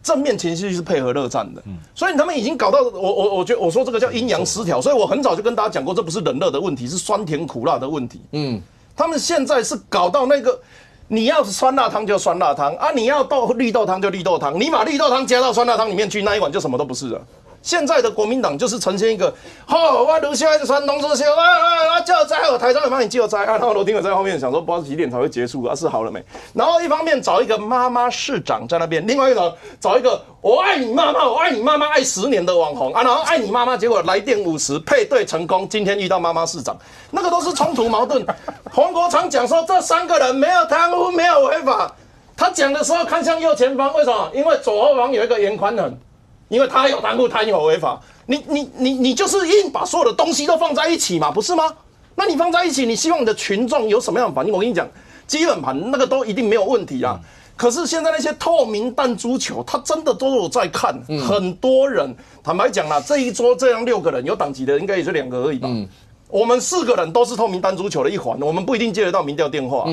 正面情绪是配合热战的，所以他们已经搞到我觉得我说这个叫阴阳失调，所以我很早就跟大家讲过，这不是冷热的问题，是酸甜苦辣的问题。他们现在是搞到那个，你要酸辣汤就酸辣汤啊，你要绿豆汤就绿豆汤，你把绿豆汤加到酸辣汤里面去，那一碗就什么都不是了。现在的国民党就是呈现一个，我卢秀燕传同志秀救灾，我台中也帮你救灾啊。然后罗廷伟在后面想说，不知道几点才会结束啊？是好了没？然后一方面找一个妈妈市长在那边，另外一个找一个我爱你妈妈，我爱你妈妈爱10年的网红啊，然后爱你妈妈，结果来电50配对成功，今天遇到妈妈市长，那个都是冲突矛盾。黄国昌讲说这3个人没有贪污，没有违法，他讲的时候看向右前方，为什么？因为左后方有一个严宽恒。因为他有贪污，他有违法，你就是硬把所有的东西都放在一起嘛，不是吗？那你放在一起，你希望你的群众有什么样的反应？我跟你讲，基本盘那个都一定没有问题啊。可是现在那些透明弹珠球，他真的都有在看，很多人坦白讲啦，这一桌这样6个人，有党籍的应该也就2个而已吧。我们4个人都是透明弹珠球的一环，我们不一定接得到民调电话。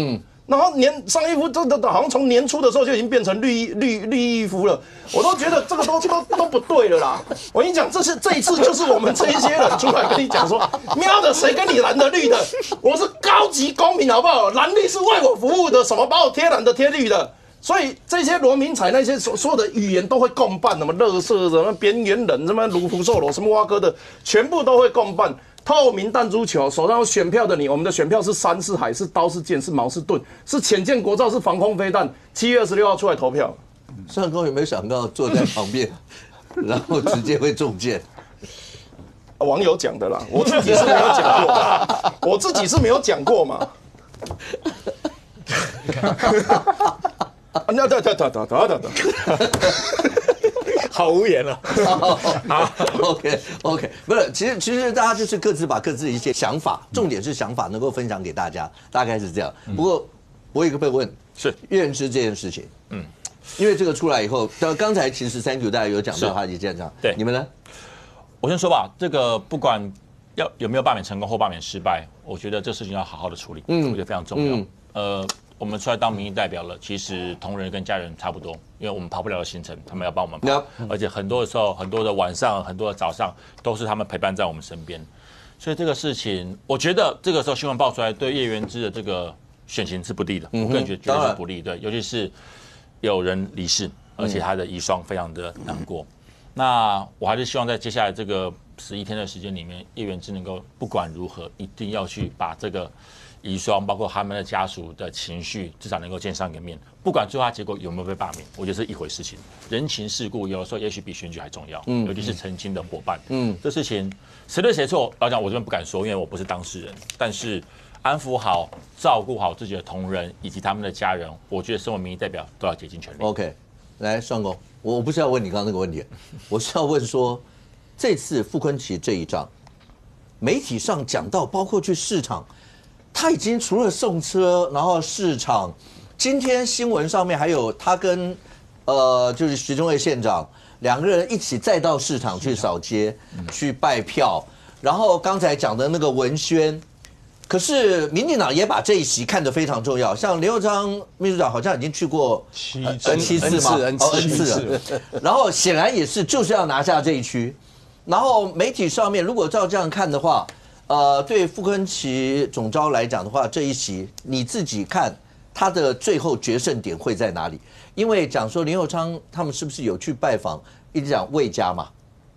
然后上一夫这好像从年初的时候就已经变成绿衣服了，我都觉得这个都不对了啦。我跟你讲，这一次就是我们这一些人出来跟你讲说，喵的，谁跟你蓝的绿的？我是高级公民，好不好？蓝绿是为我服务的，什么把我贴蓝的贴绿的。所以这些罗明才那些所有的语言都会共办，什么垃圾、什么边缘人、什么卢浮寿罗、什么蛙哥的，全部都会共办。透明弹珠球，手上有选票的你，我们的选票是山是海是刀是剑是矛是盾是潜舰国造是防空飞弹。7月26号出来投票。上公有没有想到坐在旁边，然后直接会中箭？网友讲的啦，我自己是没有讲过，我自己是没有讲过嘛。好无言了。好 ，OK， 不是，其实大家就是各自把各自的一些想法，重点是想法能够分享给大家，大概是这样。不过我有一个被问，是叶元之这件事情，因为这个出来以后，刚才其实3Q大家有讲到他的这样，对，你们呢？我先说吧，这个不管有没有罢免成功或罢免失败，我觉得这事情要好好的处理，我觉得非常重要。我们出来当民意代表了，其实同仁跟家人差不多，因为我们跑不了的行程，他们要帮我们跑，而且很多的时候，很多的晚上，很多的早上，都是他们陪伴在我们身边。所以这个事情，我觉得这个时候新闻爆出来，对叶元之的这个选情是不利的，我个人觉得绝对是不利。对，尤其是有人离世，而且他的遗孀非常的难过。那我还是希望在接下来这个11天的时间里面，叶元之能够不管如何，一定要去把这个遗孀，包括他们的家属的情绪，至少能够见上一个面。不管最后结果有没有被罢免，我觉得是一回事情。人情世故有的时候也许比选举还重要，尤其是曾经的伙伴。这事情谁对谁错，老讲我这边不敢说，因为我不是当事人。但是安抚好、照顾好自己的同仁以及他们的家人，我觉得身为民意代表都要竭尽全力。OK， 来，双公，我不是要问你刚刚那个问题，我是要问说，这次傅崑萁这一仗，媒体上讲到，包括去市场。他已经除了送车，然后市场，今天新闻上面还有他跟就是徐中卫县长2个人一起再到市场去扫街，去拜票。然后刚才讲的那个文宣，可是民进党也把这一席看得非常重要。像林右昌秘书长好像已经去过7次嘛，N 次。然后显然也是就是要拿下这一区。然后媒体上面如果照这样看的话。对傅崑萁总召来讲的话，这一席你自己看他的最后决胜点会在哪里？因为讲说林右昌他们是不是有去拜访，一直讲魏家嘛，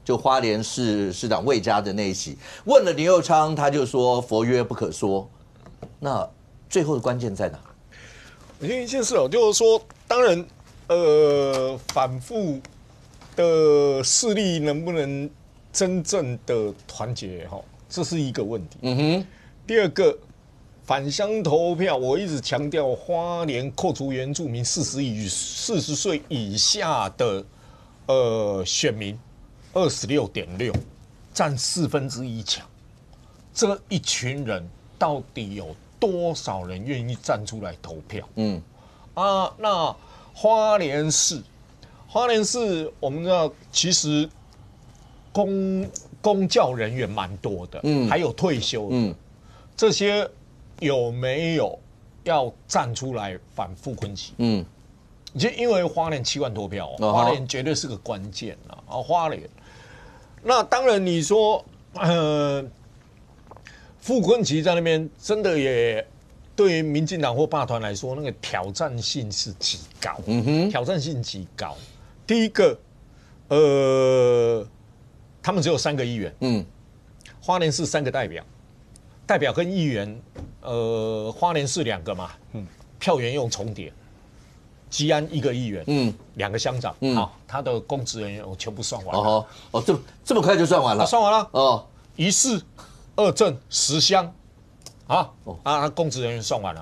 就花莲市市长魏家的那一席，问了林右昌，他就说佛曰不可说。那最后的关键在哪？我觉得一件事哦，就是说，当然，反复的势力能不能真正的团结哈？这是一个问题。第二个，返乡投票，我一直强调，花莲扣除原住民40岁以下的选民26.6%，占1/4强。这一群人到底有多少人愿意站出来投票？那花莲市，我们知道其实公教人员蛮多的，还有退休的，这些有没有要站出来反傅崑萁？就因为花莲7万多票，花莲绝对是个关键啊！花莲，那当然你说，傅崑萁在那边真的也对于民进党或罢团来说，那个挑战性是极高，挑战性极高。第一个，他们只有3个议员，花莲市3个代表跟议员，花莲市2个嘛，票源用重叠，基安1个议员，2个乡长，好，他的公职人员我全部算完了，这么快就算完了，算完了，1市2镇10乡，公职人员算完了，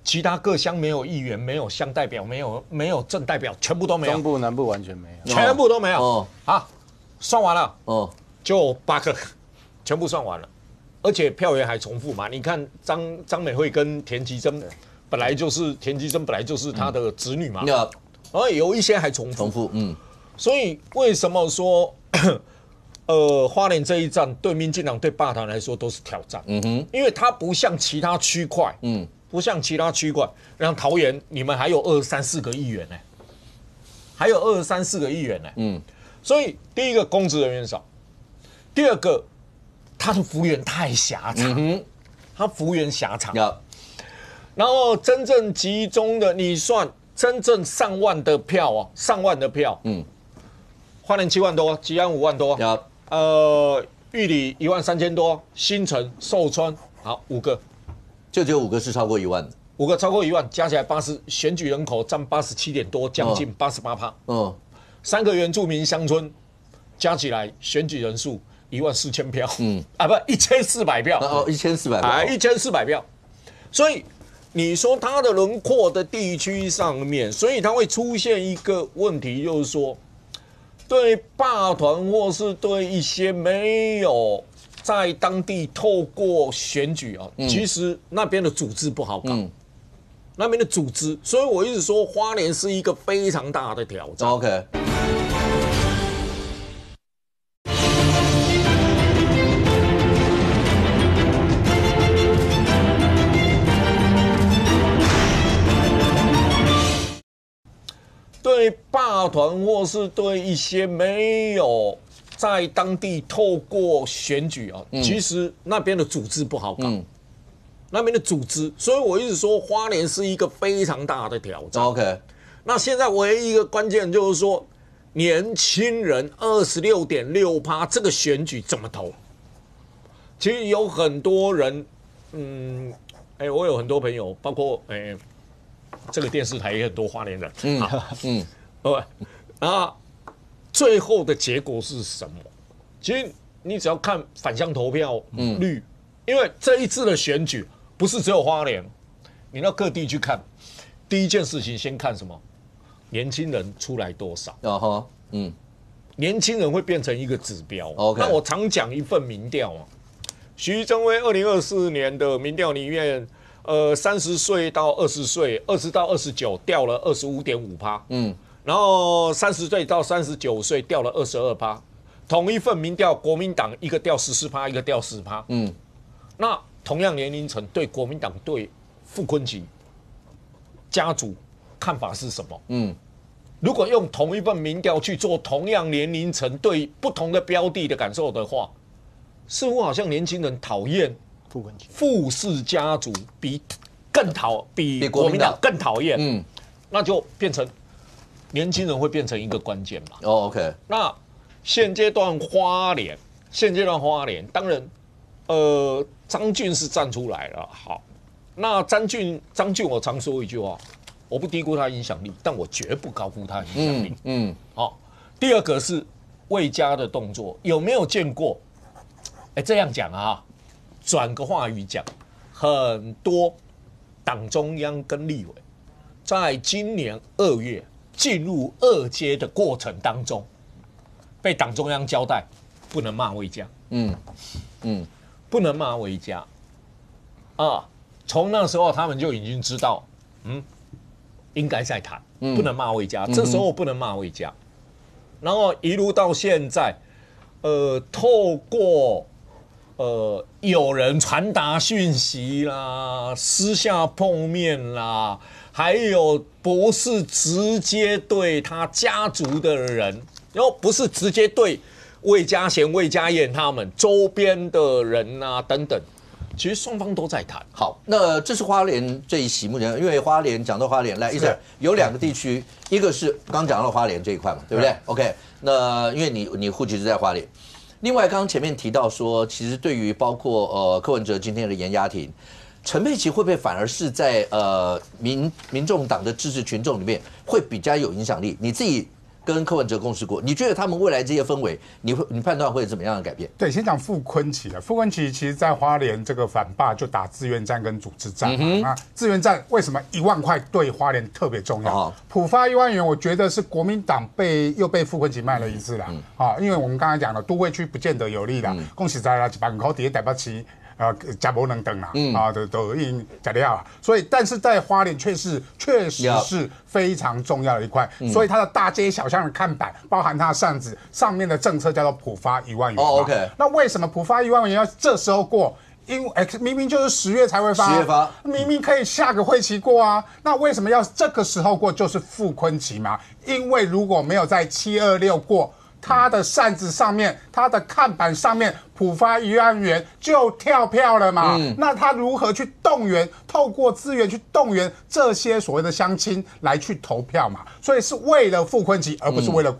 其他各乡没有议员，没有乡代表，没有镇代表，全部都没有，中部南部完全没有，全部都没有，算完了，就8个，全部算完了，而且票源还重复嘛？你看张美惠跟田吉珍，田吉珍本来就是他的子女嘛，有一些还重复，所以为什么说花莲这一战对民进党对罢团来说都是挑战，因为它不像其他区块，不像其他区块，像桃园你们还有23、4个议员呢，还有23、4个议员呢，所以第一个公职人员少，第二个他的幅员太狭长，他幅员狭长，然后真正集中的你算真正上万的票啊，上万的票，花莲7万多，吉安5万多，玉里13000多，新城、寿川，好5个，就只有5个是超过1万的，5个超过1万，加起来选举人口占87点多，将近88%。3个原住民乡村加起来选举人数14000票，不1400票，1400票，1400票，所以你说它的轮廓的地区上面，所以它会出现一个问题，就是说，对罢团或是对一些没有在当地透过选举啊，其实那边的组织不好搞，那边的组织，所以我一直说花莲是一个非常大的挑战。OK。对罢团或是对一些没有在当地透过选举啊，其实那边的组织不好搞，那边的组织，所以我一直说花莲是一个非常大的挑战。OK， 那现在唯一一个关键就是说，年轻人26.6%这个选举怎么投？其实有很多人，我有很多朋友，包括这个电视台也很多花莲人，那最后的结果是什么？其实你只要看返乡投票率，因为这一次的选举不是只有花莲，你到各地去看，第一件事情先看什么？年轻人出来多少？年轻人会变成一个指标。那我常讲一份民调啊，徐正威2024年的民调里面。30岁到20岁，20到29掉了25.5%，然后30岁到39岁掉了22%，同一份民调，国民党一个掉14%，一个掉10%，那同样年龄层对国民党对傅崐萁家族看法是什么？如果用同一份民调去做同样年龄层对不同的标的的感受的话，似乎好像年轻人讨厌傅氏家族比国民党更讨厌，那就变成年轻人会变成一个关键嘛。OK， 那现阶段花莲，当然，张俊是站出来了。好，那张俊，我常说一句话，我不低估他影响力，但我绝不高估他影响力。好，第二个是魏家的动作，有没有见过？这样讲啊。转个话语讲，很多党中央跟立委在今年2月进入2阶的过程当中，被党中央交代不能骂魏家，不能骂魏家啊。从那时候他们就已经知道，应该在谈，不能骂魏家，这时候不能骂魏家，然后一路到现在，透过。有人传达讯息啦，私下碰面啦，还有不是直接对他家族的人，然后不是直接对魏家贤、魏家燕他们周边的人啊等等，其实双方都在谈。好，那这是花莲这一席目前，因为花莲讲到花莲来，一直有2个地区，一个是刚讲到花莲这一块嘛，对不对 ？OK， 那因为你户籍是在花莲。另外，刚刚前面提到说，其实对于包括柯文哲今天的严押庭，陈佩琪会不会反而是在民众党的支持群众里面会比较有影响力？你自己跟柯文哲共事过，你觉得他们未来这些氛围，你判断会有怎么样的改变？对，先讲傅崐萁啊，傅崐萁其实在花莲这个反罢就打自愿战跟组织战嘛。那自愿战为什么1万块对花莲特别重要？普发1万元，我觉得是国民党又被傅崐萁卖了一次啦。因为我们刚才讲了，都会区不见得有利啦。恭喜在啦，100块底台北市加不能等啊，都因假料啊，所以但是在花莲确实是非常重要的一块，所以它的大街小巷的看板，包含它的扇子上面的政策叫做普发1万元。OK， 那为什么普发1万元要这时候过？因为明明就是10月才会发，10月发，明明可以下个会期过啊，那为什么要这个时候过？就是傅崐萁嘛，因为如果没有在726过，他的扇子上面，他的看板上面普发1万元就跳票了嘛。那他如何去动员，透过资源去动员这些所谓的乡亲来去投票嘛？所以是为了傅崐萁，而不是为了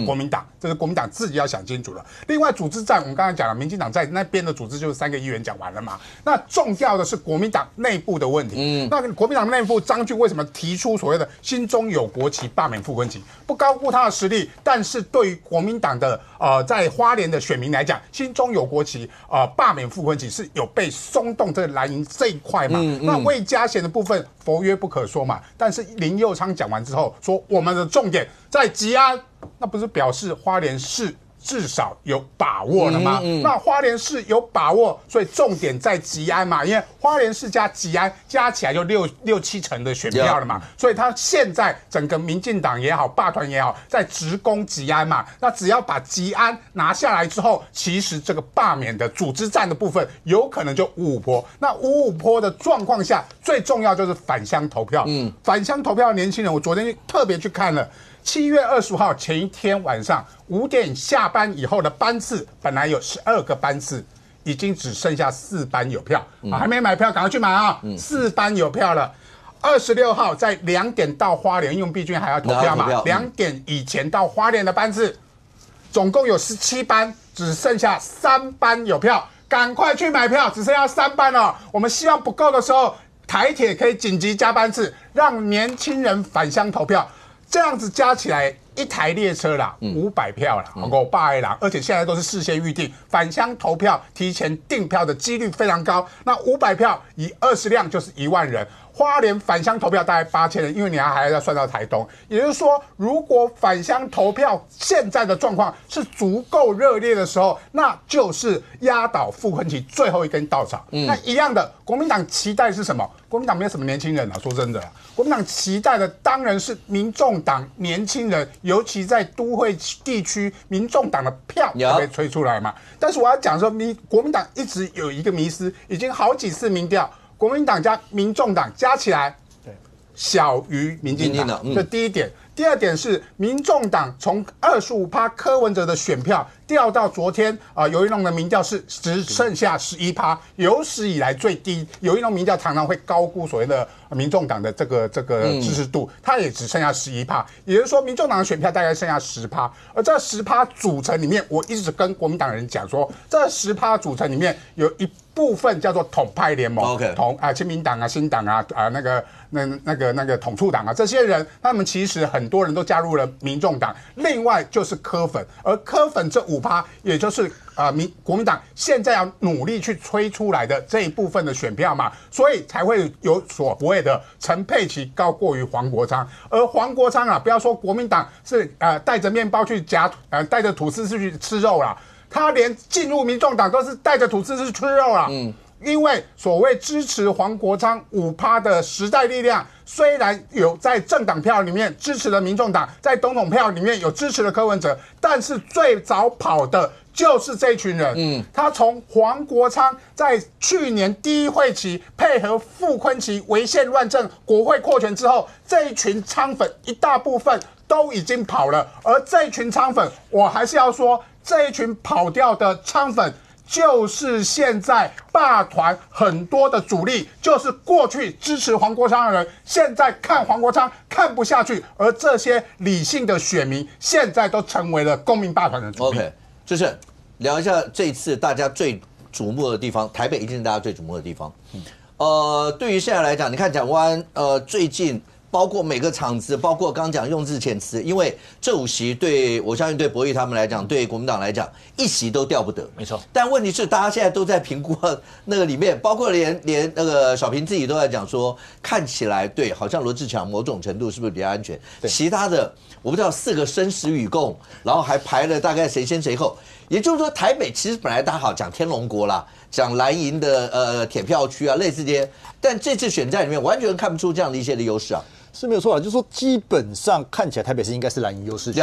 国民党，这是国民党自己要想清楚了。另外，组织战我们刚才讲了，民进党在那边的组织就是3个议员讲完了嘛。那重要的是国民党内部的问题。那国民党内部张俊为什么提出所谓的心中有国旗罢免傅崐萁？不高估他的实力，但是对于国民党的在花莲的选民来讲，心中有国旗罢免傅崐萁是有被松动这个蓝营这一块嘛。那魏嘉贤的部分佛曰不可说嘛，但是林右昌讲完之后说我们的重点在吉安，那不是表示花莲市至少有把握了吗？那花莲市有把握，所以重点在吉安嘛，因为花莲市加吉安加起来就6-7成的选票了嘛，所以他现在整个民进党也好，霸团也好，在直攻吉安嘛。那只要把吉安拿下来之后，其实这个罢免的组织战的部分有可能就5-5波。那5-5波的状况下，最重要就是返乡投票。返乡投票的年轻人，我昨天特别去看了。7月25号前一天晚上5点下班以后的班次，本来有12个班次，已经只剩下4班有票还没买票赶快去买啊！4班有票了。26号在2点到花莲，因为毕竟还要投票嘛，2点以前到花莲的班次，总共有17班，只剩下3班有票，赶快去买票，只剩下3班了。我们希望不够的时候，台铁可以紧急加班次，让年轻人返乡投票。这样子加起来一台列车啦，500票啦，500啦，而且现在都是事先预定，返乡投票、提前订票的几率非常高。那500票以20辆就是1万人。花莲返乡投票大概8000人，因为你还要算到台东，也就是说，如果返乡投票现在的状况是足够热烈的时候，那就是压倒傅崐萁最后一根稻草。那一样的，国民党期待是什么？国民党没有什么年轻人啊，说真的国民党期待的当然是民众党年轻人，尤其在都会地区，民众党的票被吹出来嘛。但是我要讲说，国民党一直有一个迷思，已经好几次民调。国民党加民众党加起来，小于民进党，这第一点。第二点是，民众党从25%柯文哲的选票掉到昨天尤一龙的民调是只剩下11%，有史以来最低。尤一龙民调常常会高估所谓的民众党的这个支持度，它也只剩下11%，也就是说，民众党的选票大概剩下10%。而这10%组成里面，我一直跟国民党人讲说，这10%组成里面有一部分叫做统派联盟，亲民党啊、新党啊、那个统促党啊，这些人他们其实很多人都加入了民众党。另外就是柯粉，而柯粉这5%，也就是国民党现在要努力去催出来的这一部分的选票嘛，所以才会有所谓的陈佩琪高过于黄国昌。而黄国昌不要说国民党是带着面包去夹带着吐司去吃肉啦，他连进入民众党都是带着吐司去吃肉啦。因为所谓支持黄国昌5%的时代力量，虽然有在政党票里面支持了民众党，在总统票里面有支持了柯文哲，但是最早跑的就是这群人。他从黄国昌在去年第一会期配合傅崐萁违宪乱政、国会扩权之后，这一群昌粉一大部分都已经跑了。而这一群昌粉，我还是要说，这一群跑掉的昌粉，就是现在霸团很多的主力，就是过去支持黄国昌的人，现在看黄国昌看不下去，而这些理性的选民现在都成为了公民霸团的主力。OK， 就是聊一下这一次大家最瞩目的地方，台北一定是大家最瞩目的地方。对于现在来讲，你看蒋万最近包括每个场子，包括刚刚讲用字遣词，因为这5席对我相信对博弈他们来讲，对国民党来讲，1席都掉不得，没错。但问题是，大家现在都在评估那个里面，包括连那个小平自己都在讲说，看起来对，好像罗智强某种程度是不是比较安全？其他的我不知道4个生死与共，然后还排了大概谁先谁后。也就是说，台北其实本来大家好讲天龙国啦，讲蓝营的铁票区啊，类似这些，但这次选战里面完全看不出这样的一些的优势啊。是没有错啦，就是说基本上看起来台北市应该是蓝营优势区，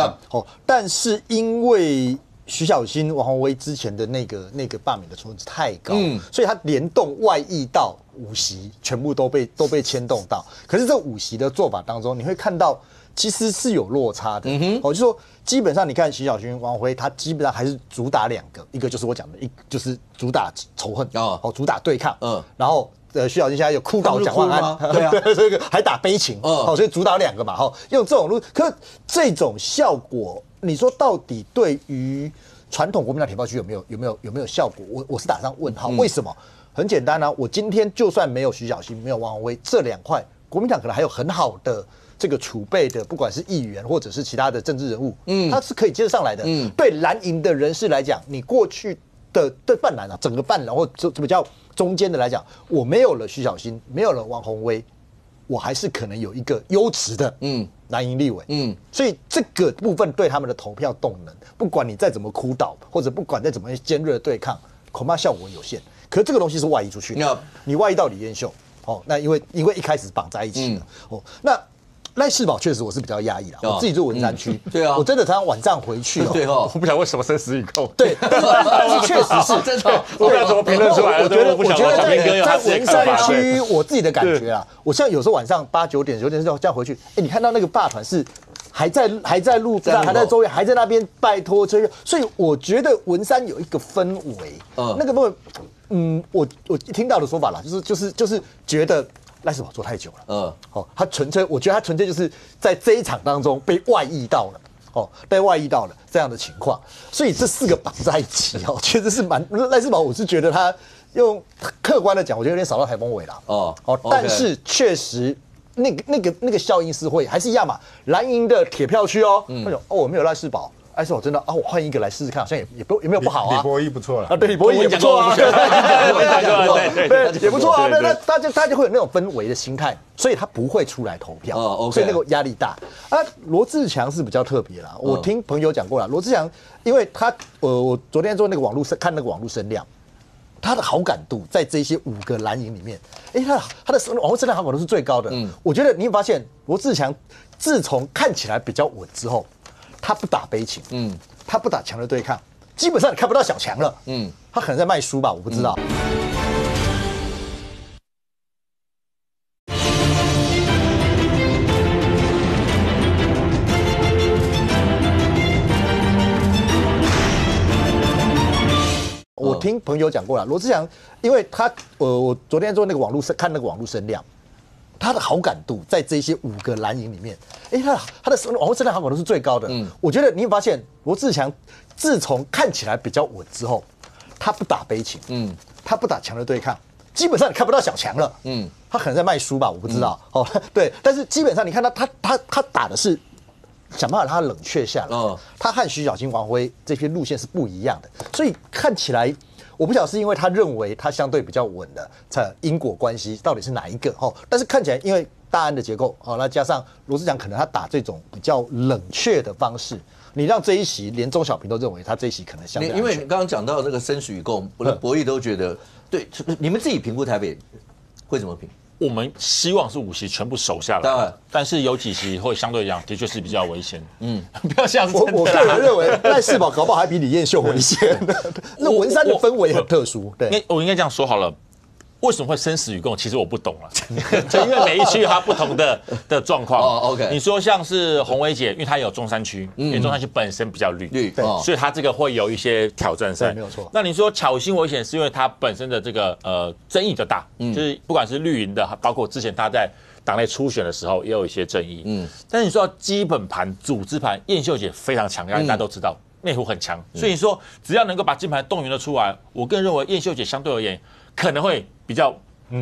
但是因为徐小新、王宏威之前的那个罢免的冲击太高，所以他联动外溢到5席，全部都被牵动到。可是这5席的做法当中，你会看到其实是有落差的。就是说基本上你看徐小新、王宏威，他基本上还是主打2个，一个就是我讲的，一就是主打仇恨，主打对抗，然后。徐小新现在有哭倒蒋万安，对啊，这个还打悲情，所以主打2个嘛，用这种路，可这种效果，你说到底对于传统国民党铁票区有没有效果？我是打上问号。为什么？很简单啊，我今天就算没有徐小新，没有王宏威这2块，国民党可能还有很好的这个储备的，不管是议员或者是其他的政治人物，他是可以接得上来的。对蓝营的人士来讲，你过去的泛蓝啊，整个泛蓝或者比较中间的来讲，我没有了徐小新，没有了王宏威，我还是可能有一个优质的蓝营立委，所以这个部分对他们的投票动能，不管你再怎么哭倒，或者不管再怎么尖锐的对抗，恐怕效果有限。可是这个东西是外溢出去的，你外溢到李彦秀，那因为一开始绑在一起了，那。赖士葆确实我是比较压抑啦，我自己住文山区，对啊，我真的常常晚上回去，对哦，我不晓得为什么生死与共，对，但是确实是真的，我不知道怎么评论出来的，我觉得在文山区，我自己的感觉啦，我像有时候晚上8、9点这样回去，你看到那个罢团是还在路上，还在周围，还在那边拜托车，所以我觉得文山有一个氛围，那个氛围，我听到的说法啦，就是觉得。赖士葆做太久了，他纯粹，我觉得他纯粹就是在这一场当中被外溢到了，被外溢到了这样的情况，所以这4个绑在一起，确实是赖士葆，我是觉得他用客观的讲，我觉得有点扫到台风尾了，但是确实那个效应是会还是一样嘛，蓝营的铁票区我没有赖士葆。赖士葆真的我换一个来试试看，好像也没有不好啊。李博毅不错了对，李博毅也不错啊，对，也不错啊。那大家会有那种氛围的心态，所以他不会出来投票，所以那个压力大啊。罗智强是比较特别啦，我听朋友讲过了，罗智强因为他我昨天做那个看那个网络声量。他的好感度在这些5个蓝营里面，他的网络声量好感度是最高的。我觉得你会发现罗智强自从看起来比较稳之后。他不打悲情，他不打强的对抗，基本上你看不到小强了，他可能在卖书吧，我不知道。我听朋友讲过了，罗智强，因为他我昨天做那个看那个网络声量。他的好感度在这些5个蓝营里面，他的网络声量好感度是最高的。我觉得你会发现罗智强自从看起来比较稳之后，他不打悲情，他不打强的对抗，基本上你看不到小强了，他可能在卖书吧，我不知道。对，但是基本上你看到他打的是想办法让他冷却下来。他和徐小新、王宏威这些路线是不一样的，所以看起来。我不晓得是因为他认为他相对比较稳的，因果关系到底是哪一个？但是看起来因为大安的结构，那加上罗智强可能他打这种比较冷却的方式，你让这一席连钟小平都认为他这一席可能相对安全。因为你刚刚讲到这个生死与共，博弈都觉得对，你们自己评估台北会怎么评？我们希望是5席全部守下来，但是有几席会相对讲的确是比较危险。不要像我个人认为赖士葆搞不好还比李彦秀危险。那文山的氛围很特殊，对，我应该这样说好了。为什么会生死与共？其实我不懂了，就因为每一区有它不同的状况。OK， 你说像是宏威姐，因为它有中山区，因为中山区本身比较绿，所以它这个会有一些挑战赛，没有错。那你说巧心危险，是因为它本身的这个争议比较大，就是不管是绿营的，包括之前他在党内初选的时候也有一些争议。但是你说基本盘、组织盘，燕秀姐非常强，大家都知道。内湖很强，所以你说只要能够把金盘动员了出来，我个人认为燕秀姐相对而言可能会比较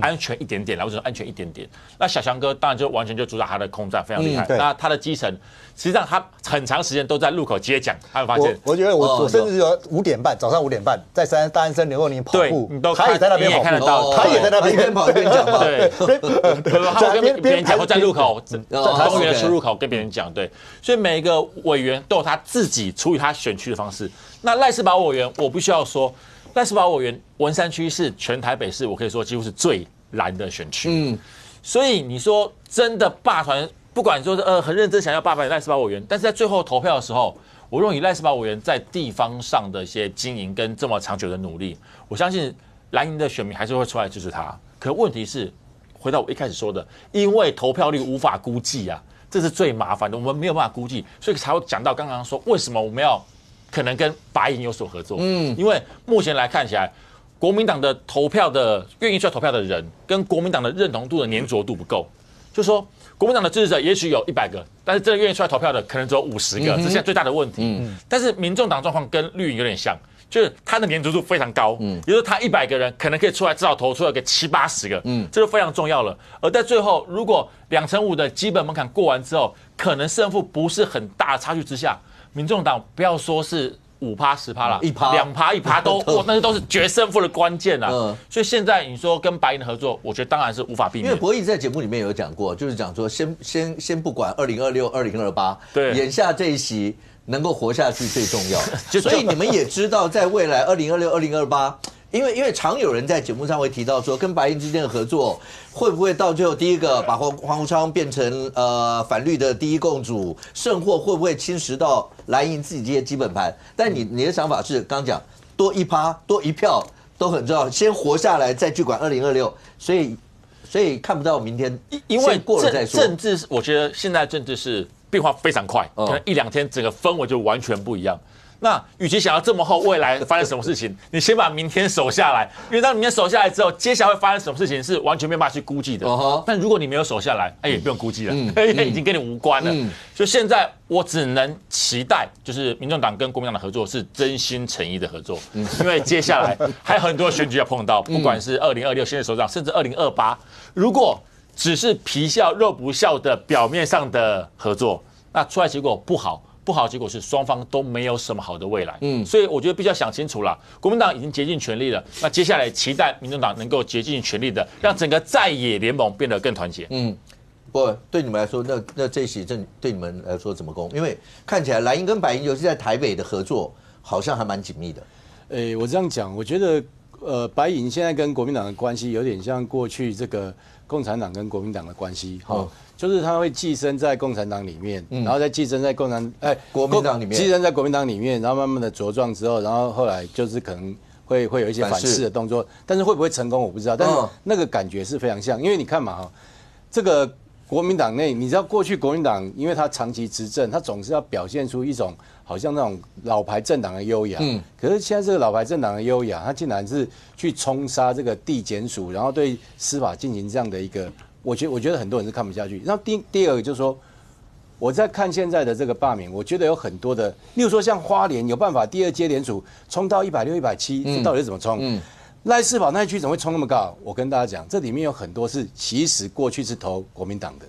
安全一点点啦，我只说安全一点点。那小强哥当然就完全就主打他的空战非常厉害。那他的基层，实际上他很长时间都在路口接讲，他会发现。我觉得我甚至有5点半，早上5点半在大安森林后你跑步，他也在那边跑步，他也在那边跑一边讲嘛。对，他会跟别人讲，或在路口公园的出入口跟别人讲。对，所以每一个委员都有他自己处理他选区的方式。那赖士葆委员，我必须要说。赖士葆委员，文山区是全台北市，我可以说几乎是最蓝的选区。所以你说真的罢团，不管说是很认真想要罢免赖士葆委员，但是在最后投票的时候，我认为赖士葆委员在地方上的一些经营跟这么长久的努力，我相信蓝营的选民还是会出来支持他。可问题是，回到我一开始说的，因为投票率无法估计啊，这是最麻烦的，我们没有办法估计，所以才会讲到刚刚说为什么我们要。可能跟白银有所合作，因为目前来看起来，国民党的投票的愿意出来投票的人，跟国民党的认同度的粘着度不够。就是说，国民党的支持者也许有100个，但是真的愿意出来投票的可能只有50个，这是现在最大的问题。但是民众党状况跟绿营有点像，就是他的粘着度非常高，也就是他100个人可能可以出来至少投出来个70-80个，这就非常重要了。而在最后，如果2成5的基本门槛过完之后，可能胜负不是很大的差距之下。民众党不要说是5%、10%啦，1%、2%都，那都是决胜负的关键啊。所以现在你说跟白银的合作，我觉得当然是无法避免。因为博弈在节目里面有讲过，就是讲说先不管2026、2028，对，眼下这一席能够活下去最重要。所以你们也知道，在未来2026、2028。因为常有人在节目上会提到说，跟白银之间的合作会不会到最后第一个把黄国昌变成反绿的第一共主，甚或会不会侵蚀到蓝营自己这些基本盘？但你的想法是，刚讲多1%多1票都很重要，先活下来再去管2026，所以看不到明天，因为过了再说。政治，我觉得现在政治是变化非常快，可能1-2天整个氛围就完全不一样。那与其想要这么后未来发生什么事情，你先把明天守下来，因为当明天守下来之后，接下来会发生什么事情是完全没办法去估计的。但如果你没有守下来，也不用估计了，因为已经跟你无关了。就现在我只能期待，就是民众党跟国民党的合作是真心诚意的合作，因为接下来还有很多选举要碰到，不管是2026现任首长，甚至2028，如果只是皮笑肉不笑的表面上的合作，那出来结果不好的结果是双方都没有什么好的未来。所以我觉得必须要想清楚了。国民党已经竭尽全力了，那接下来期待民众党能够竭尽全力的让整个在野联盟变得更团结。不，对你们来说，那这一席对你们来说怎么攻？因为看起来蓝营跟白营，尤其在台北的合作，好像还蛮紧密的。我这样讲，我觉得白营现在跟国民党的关系有点像过去这个共产党跟国民党的关系，就是他会寄生在共产党里面，然后再寄生在国民党里面，寄生在国民党里面，然后慢慢的茁壮之后，然后后来就是可能会有一些反噬的动作，但是会不会成功我不知道，但是那个感觉是非常像，因为你看嘛，这个国民党内，你知道过去国民党因为他长期执政，他总是要表现出一种好像那种老牌政党的优雅，可是现在这个老牌政党的优雅，他竟然是去冲杀这个地检署，然后对司法进行这样的一个。我觉得很多人是看不下去。然后第二个就是说，我在看现在的这个罢免，我觉得有很多的，例如说像花莲有办法第2阶联署冲到160、170，这到底是怎么冲？赖士葆那一区怎么会冲那么高？我跟大家讲，这里面有很多是其实过去是投国民党的，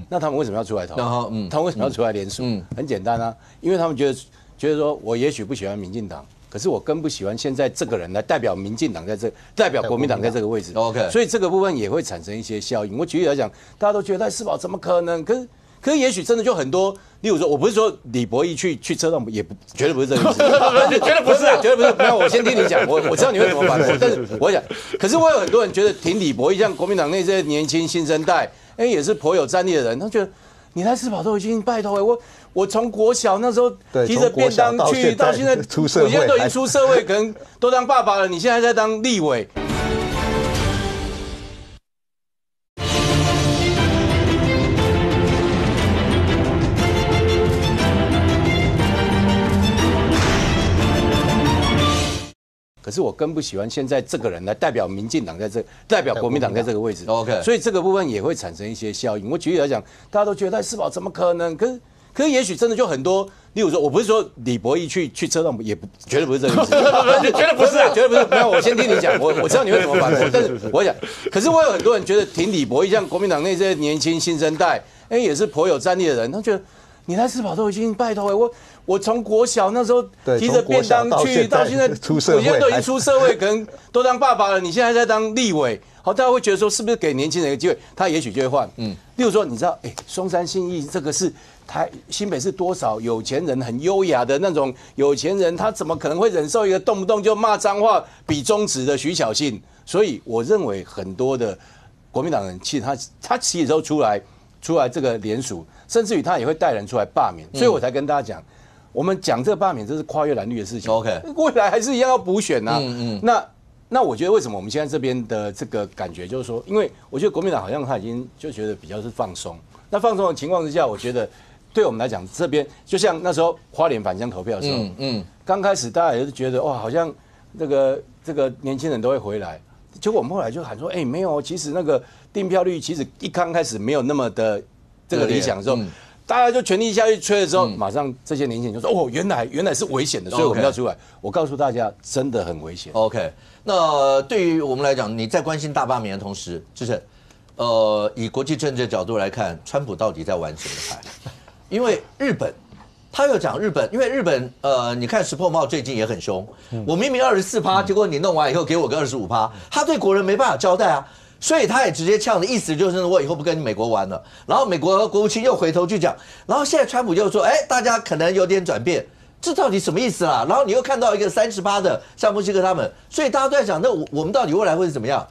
那他们为什么要出来投？他们为什么要出来联署？很简单啊，因为他们觉得说我也许不喜欢民进党。可是我更不喜欢现在这个人来代表民进党代表国民党在这个位置。OK， 所以这个部分也会产生一些效应。我举例来讲，大家都觉得赖士葆怎么可能？可是也许真的就很多，例如说，我不是说李博毅去车上，也绝对不是这个意思，绝对不是，绝对不是。没有，我先听你讲，我知道你会怎么反驳，但是我讲，可是我有很多人觉得挺李博毅，像国民党内这些年轻新生代，也是颇有战力的人，他觉得你赖士葆都已经拜托我从国小那时候提着便当去，到现在出社会，我现在都已经出社会，可能都当爸爸了。你现在在当立委，可是我更不喜欢现在这个人来代表民进党代表国民党在这个位置。OK， 所以这个部分也会产生一些效应。我举例来讲，大家都觉得赖士葆怎么可能？可是也许真的就很多，例例如说，我不是说李博毅去车动，也绝对不是这个意思，绝对不是啊，绝对不是。没有，我先听你讲，我知道你会怎么反驳，但是我讲，可是我有很多人觉得挺李博毅，像国民党内这些年轻新生代，也是颇有战力的人，他觉得你来吃饱都已经拜托我从国小那时候提着便当去，到现在出社会，我现在都已经出社会，可能都当爸爸了，你现在在当立委，好，大家会觉得说是不是给年轻人一个机会，他也许就会换。例如说，你知道，松山信义这个是新北市多少有钱人很优雅的那种有钱人，他怎么可能会忍受一个动不动就骂脏话、比中指的徐小信？所以我认为很多的国民党人，其实他其实都出来这个联署，甚至于他也会带人出来罢免，所以我才跟大家讲。我们讲这个罢免，这是跨越蓝绿的事情。OK， 未来还是一样要补选啊。那我觉得为什么我们现在这边的这个感觉，就是说，因为我觉得国民党好像他已经就觉得比较是放松。那放松的情况之下，我觉得对我们来讲，这边就像那时候花莲返乡投票的时候，刚开始大家也是觉得哇，好像这个年轻人都会回来。结果我们后来就喊说，没有，其实那个订票率其实一刚开始没有那么的这个理想的时候。大家就全力下去吹的时候，马上这些年轻人就说：“原来是危险的，所以我们要出来。”我告诉大家，真的很危险。OK， 那对于我们来讲，你在关心大罢免的同时，就是以国际政治的角度来看，川普到底在玩什么牌？因为日本，他又讲日本，因为日本你看石破茂最近也很凶，我明明24%，结果你弄完以后给我个25%，他对国人没办法交代啊。所以他也直接呛的意思就是我以后不跟美国玩了。然后美国国务卿又回头去讲，然后现在川普又说，大家可能有点转变，这到底什么意思啦？然后你又看到一个30%的像墨西哥他们，所以大家都在讲，那我们到底未来会是怎么样？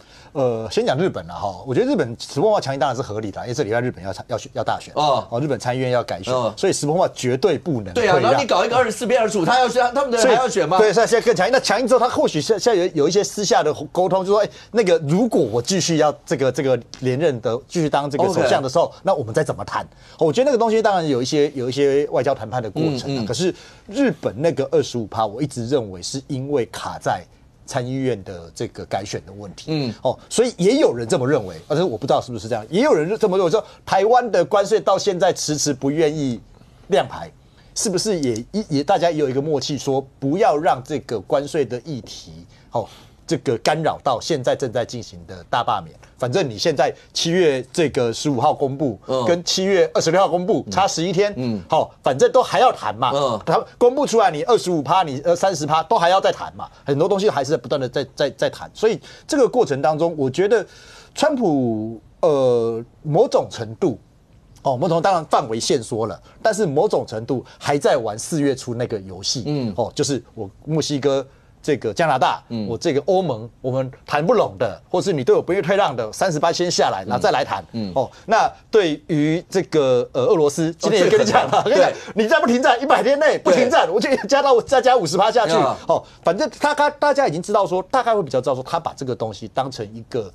先讲日本了哈，我觉得日本石破茂强硬当然是合理的，因为这礼拜日本要大选日本参议院要改选，所以石破茂绝对不能对啊，然后你搞一个24变25，他们的人还要选吗？对，现在更强硬。那强硬之后，他或许现在有一些私下的沟通，就说那个如果我继续要这个连任的继续当这个首相的时候，那我们再怎么谈？我觉得那个东西当然有一些外交谈判的过程，可是日本那个25%，我一直认为是因为卡在参议院的这个改选的问题，所以也有人这么认为，但是我不知道是不是这样，也有人这么认为，说台湾的关税到现在迟迟不愿意亮牌，是不是也大家也有一个默契，说不要让这个关税的议题，这个干扰到现在正在进行的大罢免。反正你现在7月这个15号公布，跟7月26号公布差11天，反正都还要谈嘛。他公布出来，你25%，你30%都还要再谈嘛。很多东西还是在不断的在谈，所以这个过程当中，我觉得川普某种程度。某种当然范围限缩了，但是某种程度还在玩4月初那个游戏，就是我墨西哥。这个加拿大，我这个欧盟，我们谈不拢的，或是你对我不愿意退让的，30%先下来，然后再来谈。那对于这个俄罗斯，今天也跟你讲了，跟你讲，你再不停战，100天内不停战，我就再加50%下去。反正大家已经知道说，大概会比较知道说，他把这个东西当成一个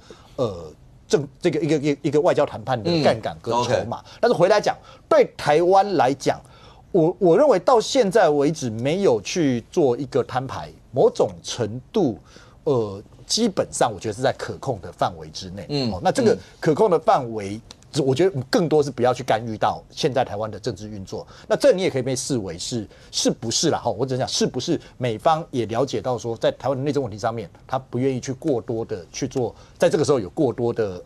一个外交谈判的杠杆跟筹码。但是回来讲，对台湾来讲，我认为到现在为止没有去做一个摊牌。某种程度，基本上我觉得是在可控的范围之内。那这个可控的范围，我觉得更多是不要去干预到现在台湾的政治运作。那这你也可以被视为是不是啦？我只能讲是不是美方也了解到说，在台湾的内政问题上面，他不愿意去过多的去做，在这个时候有过多的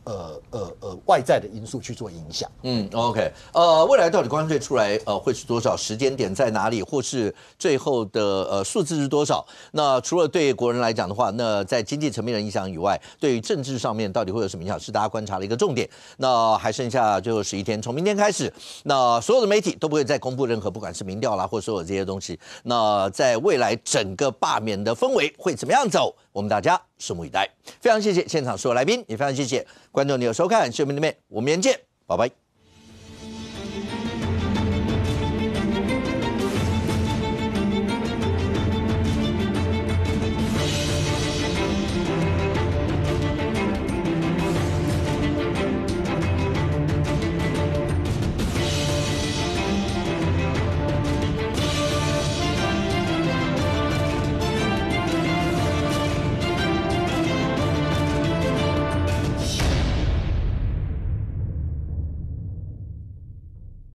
外在的因素去做影响。OK， 未来到底关税出来会是多少？时间点在哪里？或是最后的数字是多少？那除了对国人来讲的话，那在经济层面的影响以外，对于政治上面到底会有什么影响？是大家观察的一个重点。那还剩下就11天，从明天开始，那所有的媒体都不会再公布任何不管是民调啦，或所有这些东西。那在未来整个罢免的氛围会怎么样走？我们大家拭目以待。非常谢谢现场所有来宾，也非常谢谢观众你的收看，谢谢我们的面，我们明天见，拜拜。